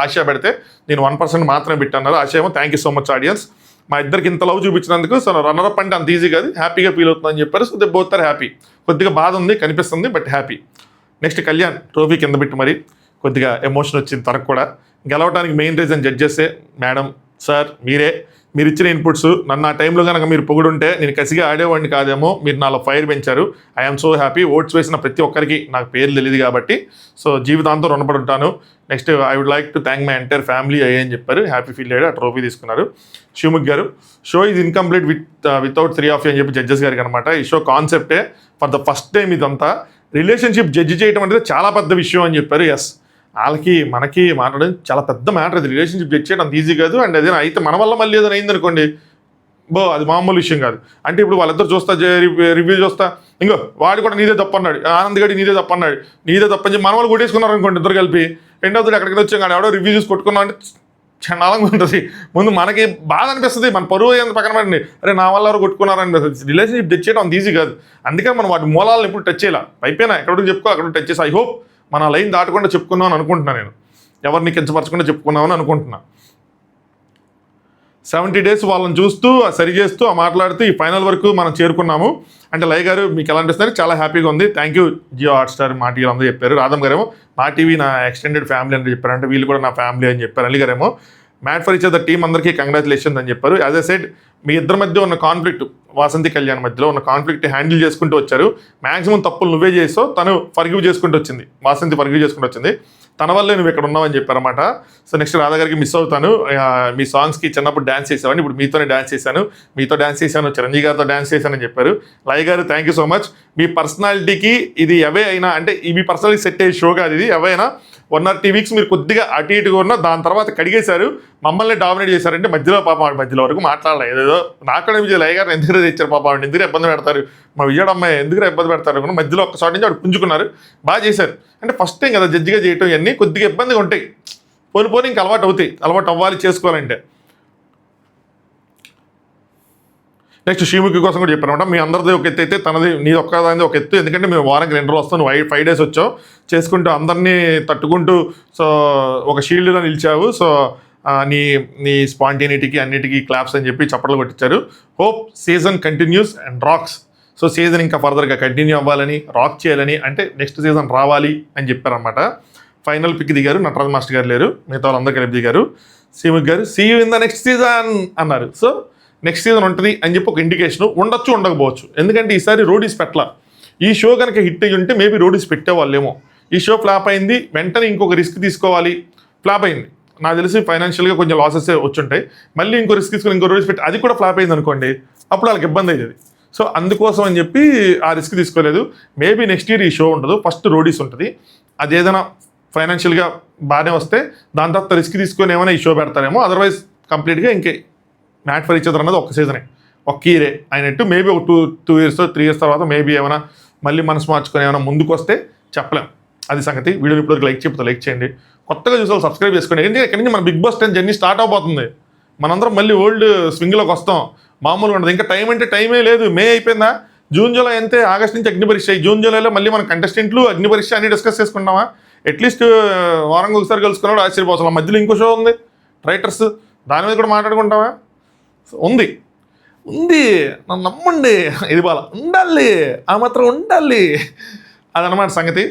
[SPEAKER 1] ఆశ పెడితే నేను 1% మాత్రమే పెట్టాను. ఆశ ఏమో thank you so much audience, మా ఇద్దరికి ఇంత లవ్ చూపించినందుకు. సో రన్నరప్ అంటే అంత ఈజీ కాదు, హ్యాపీగా ఫీల్ అవుతుందని చెప్పారు. So they both are happy. కొద్దిగా బాధ ఉంది కనిపిస్తుంది, but happy. Next Kalyan trophy కింద పెట్టి మరి కొద్దిగా ఎమోషన్ వచ్చింది తనకు కూడా. గెలవడానికి మెయిన్ రీజన్ జడ్జెసే. మేడం, సార్, మీరు ఇచ్చిన ఇన్పుట్స్ నన్ను ఆ టైంలో కనుక మీరు పొగుడుంటే నేను కసిగా ఆడేవాడిని కాదేమో. మీరు నాలో ఫైర్ పెంచారు. I'm so happy. ఓట్స్ వేసిన ప్రతి ఒక్కరికి నాకు పేర్లు తెలియదు కాబట్టి సో జీవితాంతం రుణపడి ఉంటాను. Next I would like to thank my entire family అని చెప్పారు. హ్యాపీ ఫీల్ అయ్యాడు. ఆ ట్రోఫీ తీసుకున్నారు. శివముఖ్ గారు, షో ఇది ఇన్కంప్లీట్ వితౌట్ 3 of you అని చెప్పి జడ్జెస్ గారికి అనమాట. ఈ షో కాన్సెప్టే ఫర్ ద ఫస్ట్ టైం ఇదంతా రిలేషన్షిప్ జడ్జి చేయడం అనేది చాలా పెద్ద విషయం అని చెప్పారు. ఎస్, వాళ్ళకి మనకి మాట్లాడడం చాలా పెద్ద మ్యాటర్. అది రిలేషన్షిప్ జడ్జ్ చేయడం అంత ఈజీ కాదు. అండ్ అదే అయితే మన వల్ల మళ్ళీ ఏదైనా అయిందనుకోండి, అది మామూలు విషయం కాదు. అంటే ఇప్పుడు వాళ్ళిద్దరు చూస్తా రివ్యూ చూస్తా, ఇంకో వాడు కూడా నీదే తప్పు అన్నాడు, ఆనంద్ గడి నీదే తప్పు అన్నాడు, నీదే తప్పని చెప్పి మన వాళ్ళు కొట్టేసుకున్నారు అనుకోండి ఇద్దరు కలిపి. రెండవది అక్కడికి వచ్చాం కానీ ఎవడో రివ్యూ చూసి కొట్టుకున్నాం అంటే చండాలంగా ఉంటుంది. ముందు మనకి బాధ అనిపిస్తుంది, మన పరువు ఎంత పక్కన పెట్టండి, అరే నా వల్ల ఎవరు కొట్టుకున్నారనిపిస్తుంది. రిలేషన్షిప్ టచ్ చేయడం అంత ఈజీ కాదు. అందుకే మనం వాటి మూలాలను ఎప్పుడు టచ్ చేయాలి. అయిపోయినా ఎక్కడికి చెప్పుకో అక్కడ టచ్ చేసి ఐ హోప్ మన లైన్ దాటకుండా చెప్పుకున్నాం అని అనుకుంటున్నాను. నేను ఎవరిని కించపరచకుండా చెప్పుకున్నామని అనుకుంటున్నా. 70 days వాళ్ళని చూస్తూ సరి చేస్తూ మాట్లాడుతూ ఈ ఫైనల్ వరకు మనం చేరుకున్నాము. అంటే లయ గారు మీకు ఎలా అనిపిస్తుంది? చాలా హ్యాపీగా ఉంది. థ్యాంక్ యూ జియో హాట్స్టార్, మా టీవీ అందరూ చెప్పారు. రాధమ్ గారేమో మా టీవీ నా ఎక్స్టెండెడ్ ఫ్యామిలీ అని చెప్పారు. అంటే వీళ్ళు కూడా నా ఫ్యామిలీ అని చెప్పారు. అలీ గారేమో made for each other team అందరికీ కంగ్రాచులేషన్స్ అని చెప్పారు. యాజ్ ఎ సెడ్ మీ ఇద్దరి మధ్య ఉన్న కాన్ఫ్లిక్ట్, వాసంతి కళ్యాణ్ మధ్యలో ఉన్న కాన్ఫ్లిక్ట్ హ్యాండిల్ చేసుకుంటూ వచ్చారు. మాక్సిమం తప్పులు నువ్వే చేసావు, తను ఫర్గివ్ చేసుకుంటూ వచ్చింది, వాసంతి ఫర్గివ్ చేసుకుంటూ వచ్చింది. తన వల్లే నువ్వు ఇక్కడ ఉన్నావని చెప్పారన్నమాట. సో నెక్స్ట్ రాధా గారికి మిస్ అవుతాను. మీ సాంగ్స్కి చిన్నప్పుడు డ్యాన్స్ చేసేవాడిని, ఇప్పుడు మీతోనే డ్యాన్స్ చేశాను, మీతో డ్యాన్స్ చేశాను, చిరంజీవి గారితో డ్యాన్స్ చేశానని చెప్పారు. లయ గారు థ్యాంక్ యూ సో మచ్. మీ పర్సనాలిటీకి ఇది అవే అయినా, అంటే మీ పర్సనాలిటీ సెట్ అయ్యే షో కాదు ఇది. అవైనా 1 or 2 weeks మీరు కొద్దిగా అటు ఇటుగా ఉన్నా, దాని తర్వాత కడిగేశారు, మమ్మల్ని డామినేట్ చేశారంటే మధ్యలో పాప మధ్యలో వరకు మాట్లాడలేదు. ఏదో నాకు విజయ్ లయ గారు ఎందుకు తెచ్చారు పాప, ఆవిడ ఎందుకు ఇబ్బంది పెడతారు, మా విజయడ అమ్మాయి ఎందుకు ఇబ్బంది పెడతారు అనుకున్నా, మధ్యలో ఒక్కసారి నుంచి ఆవిడ పుంజుకున్నారు, బాగా చేశారు. అంటే ఫస్ట్ టైం కదా జడ్జిగా చేయటం, ఇవన్నీ కొద్దిగా ఇబ్బందిగా ఉంటాయి. పోని ఇంకా అలవాటు అవుతాయి, అలవాటు అవ్వాలి చేసుకోవాలంటే. నెక్స్ట్ శ్రీముఖి కోసం కూడా చెప్పారనమాట. మీ అందరిది ఒక ఎత్తు అయితే తనది నీ ఒక్కదానిది ఒక ఎత్తు. ఎందుకంటే మేము వారానికి 2 రోజులు వస్తాం, 5 days వచ్చావు చేసుకుంటూ అందరినీ తట్టుకుంటూ, సో ఒక షీల్డ్లో నిలిచావు. సో నీ స్పాంటేనిటీకి అన్నిటికీ క్లాప్స్ అని చెప్పి చప్పట్లు కొట్టించారు. Hope season continues and rocks. So season ఇంకా ఫర్దర్గా కంటిన్యూ అవ్వాలని, రాక్ చేయాలని, అంటే నెక్స్ట్ సీజన్ రావాలి అని చెప్పారనమాట. ఫైనల్ పిక్ దిగారు. నటరాజ్ మాస్టర్ గారు లేరు, మిగతా వాళ్ళందరూ కలిపి దిగారు. శ్రీముఖి గారు see you in the next season అన్నారు. సో నెక్స్ట్ సీజన్ ఉంటుంది అని చెప్పి ఒక ఇండికేషన్, ఉండొచ్చు ఉండకపోవచ్చు. ఎందుకంటే ఈసారి రోడీస్ పెట్టలా. ఈ షో కనుక హిట్ అయ్యి ఉంటే మేబీ రోడీస్ పెట్టేవాళ్ళేమో. ఈ షో ఫ్లాప్ అయింది, వెంటనే ఇంకొక రిస్క్ తీసుకోవాలి, ఫ్లాప్ అయింది. నాకు తెలిసి ఫైనాన్షియల్గా కొంచెం లాసెస్ వచ్చుంటాయి. మళ్ళీ ఇంకో రిస్క్ తీసుకొని ఇంకో రోడీస్ పెట్టి అది కూడా ఫ్లాప్ అయింది అనుకోండి, అప్పుడు వాళ్ళకి ఇబ్బంది అయ్యేది. సో అందుకోసం అని చెప్పి ఆ రిస్క్ తీసుకోలేదు. మేబీ నెక్స్ట్ ఇయర్ ఈ షో ఉండదు, ఫస్ట్ రోడీస్ ఉంటుంది. అది ఏదైనా ఫైనాన్షియల్గా బాగానే వస్తే దాని తర్వాత రిస్క్ తీసుకొని ఏమైనా ఈ షో పెడతారేమో. అదర్వైజ్ కంప్లీట్గా ఇంకే మ్యాట్ ఫర్ ఈచ్ అదర్ అన్నది ఒక్క సీజనే, ఒక్క ఇయరే అయినట్టు. మేబీ ఒక 2 years 3 years తర్వాత మేబీ ఏమైనా మళ్ళీ మనసు మార్చుకొని ఏమైనా ముందుకు వస్తే చెప్పలేం. అది సంగతి. వీడియోని ఇప్పుడు లైక్ చేయండి, కొత్తగా చూసారు సబ్స్క్రైబ్ చేసుకోండి. ఎందుకంటే ఇక్కడి నుంచి మన బిగ్ బాస్ 10 జర్నీ స్టార్ట్ అవబోతుంది. మనందరం మళ్ళీ ఓల్డ్ స్వింగ్లోకి వస్తాం. మామూలుగా ఉండదు. ఇంకా టైం అంటే టైమే లేదు. మే అయిపోయిందా, జూన్ జూలై అంతే. ఆగస్ట్ నుంచి అగ్ని పరీక్ష. జూన్ జూలైలో మళ్ళీ మన కంటెస్టెంట్లు అగ్ని పరీక్ష అన్ని డిస్కస్ చేసుకుంటామా? అట్లీస్ట్ వారంగా ఒకసారి కలుసుకున్నాడు ఆశ్చర్యపోవాలి. మధ్యలో ఇంకో షో ఉంది రైటర్స్, దాని మీద కూడా మాట్లాడుకుంటామా? ఉంది నన్ను నమ్మండి, ఇది బాగా ఉండాలి, ఆ మాత్రం ఉండాలి. అదనమాట సంగతి.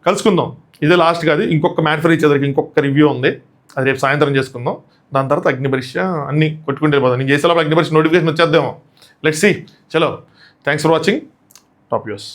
[SPEAKER 1] కలుసుకుందాం. ఇదే లాస్ట్ కాదు, ఇంకొక మ్యాట్ ఫర్ ఈచ్ అదర్కి ఇంకొక రివ్యూ ఉంది. అది రేపు సాయంత్రం చేసుకుందాం. దాని తర్వాత అగ్ని పరీక్ష అన్నీ కొట్టుకుంటే వెళ్ళిపోదాం. నేను చేసేలోపు అగ్ని పరీక్ష నోటిఫికేషన్ వచ్చేద్దామో. Let's see. చలో, thanks for watching. Top views.